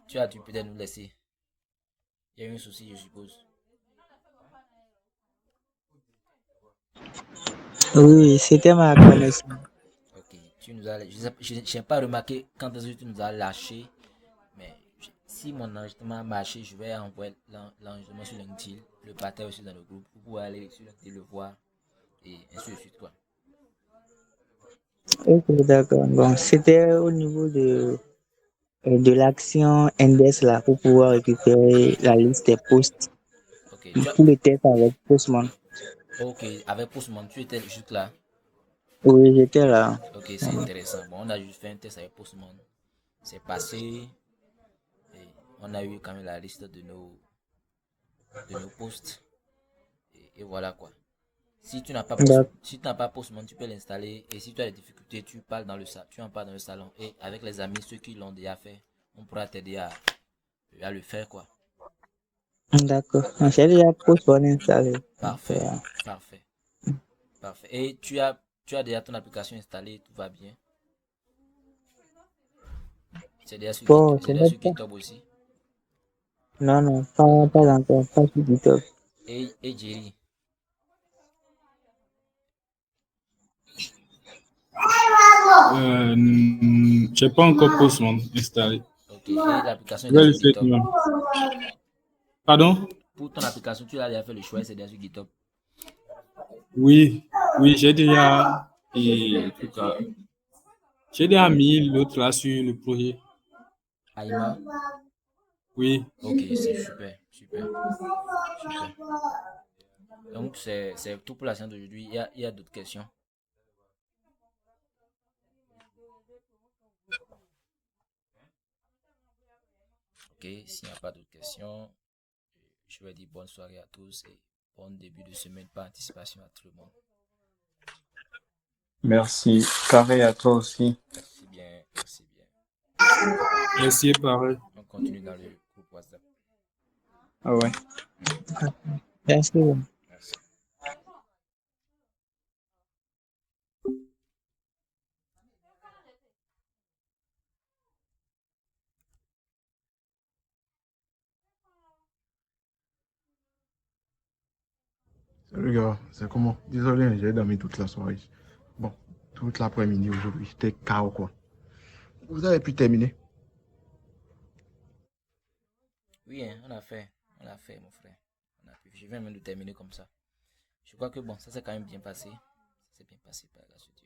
tu as dû peut-être nous laisser. Il y a eu un souci, je suppose. Oui, c'était ma connexion. Ok, tu nous as. Je n'ai pas remarqué quand est-ce que tu nous as lâché, mais si mon enregistrement a marché, je vais envoyer l'enregistrement sur LinkedIn, le partage aussi dans le groupe. Vous pouvez aller sur LinkedIn le voir et ainsi de suite quoi. Ok, d'accord. Bon, c'était au niveau de l'action index là pour pouvoir récupérer la liste des posts Ok, pour le test avec Postman. ok, avec Postman, tu étais juste là. Oui, j'étais là. Ok, c'est intéressant. Bon, on a juste fait un test avec Postman. C'est passé et on a eu quand même la liste de nos posts. Et voilà quoi. D'ac- Si tu n'as pas Postman, tu peux l'installer. Et si tu as des difficultés, tu parles dans le salon. Tu en parles dans le salon. Et avec les amis, ceux qui l'ont déjà fait, on pourra t'aider à le faire quoi. D'accord. J'ai déjà Postman installé. Donc, Parfait. Parfait. Parfait. Et tu as déjà ton application installée, tout va bien. bon, ce C'est déjà n'est sur pas. GitHub aussi. Non, non, pas encore. Pas sur GitHub. Et Jerry. J'ai pas encore Postman installé. Ok. Et l'application est Je vais déjà le sur faire GitHub. demain. Pardon? Pour ton application, tu as déjà fait le choix, c'est déjà sur GitHub. Oui, oui, et, en tout cas, j'ai déjà mis l'autre là sur le projet. Aima. Oui. Ok, c'est super, super, super. Donc, c'est tout pour la séance d'aujourd'hui. Il y a d'autres questions. Ok, s'il n'y a pas d'autres questions, je vais dire bonne soirée à tous et bon début de semaine par anticipation à tout le monde. Merci. Carré à toi aussi. Merci bien, merci bien. Merci, pareil. On continue dans le groupe WhatsApp. Ah ouais. Merci. Merci. Salut gars, c'est comment? Désolé, hein, j'ai dormi toute la soirée. Bon, toute l'après-midi aujourd'hui, j'étais KO quoi. Vous avez pu terminer? Oui, hein, on a fait, mon frère. Je viens même de terminer comme ça. Je crois que bon, ça s'est quand même bien passé. Ça s'est bien passé par la suite.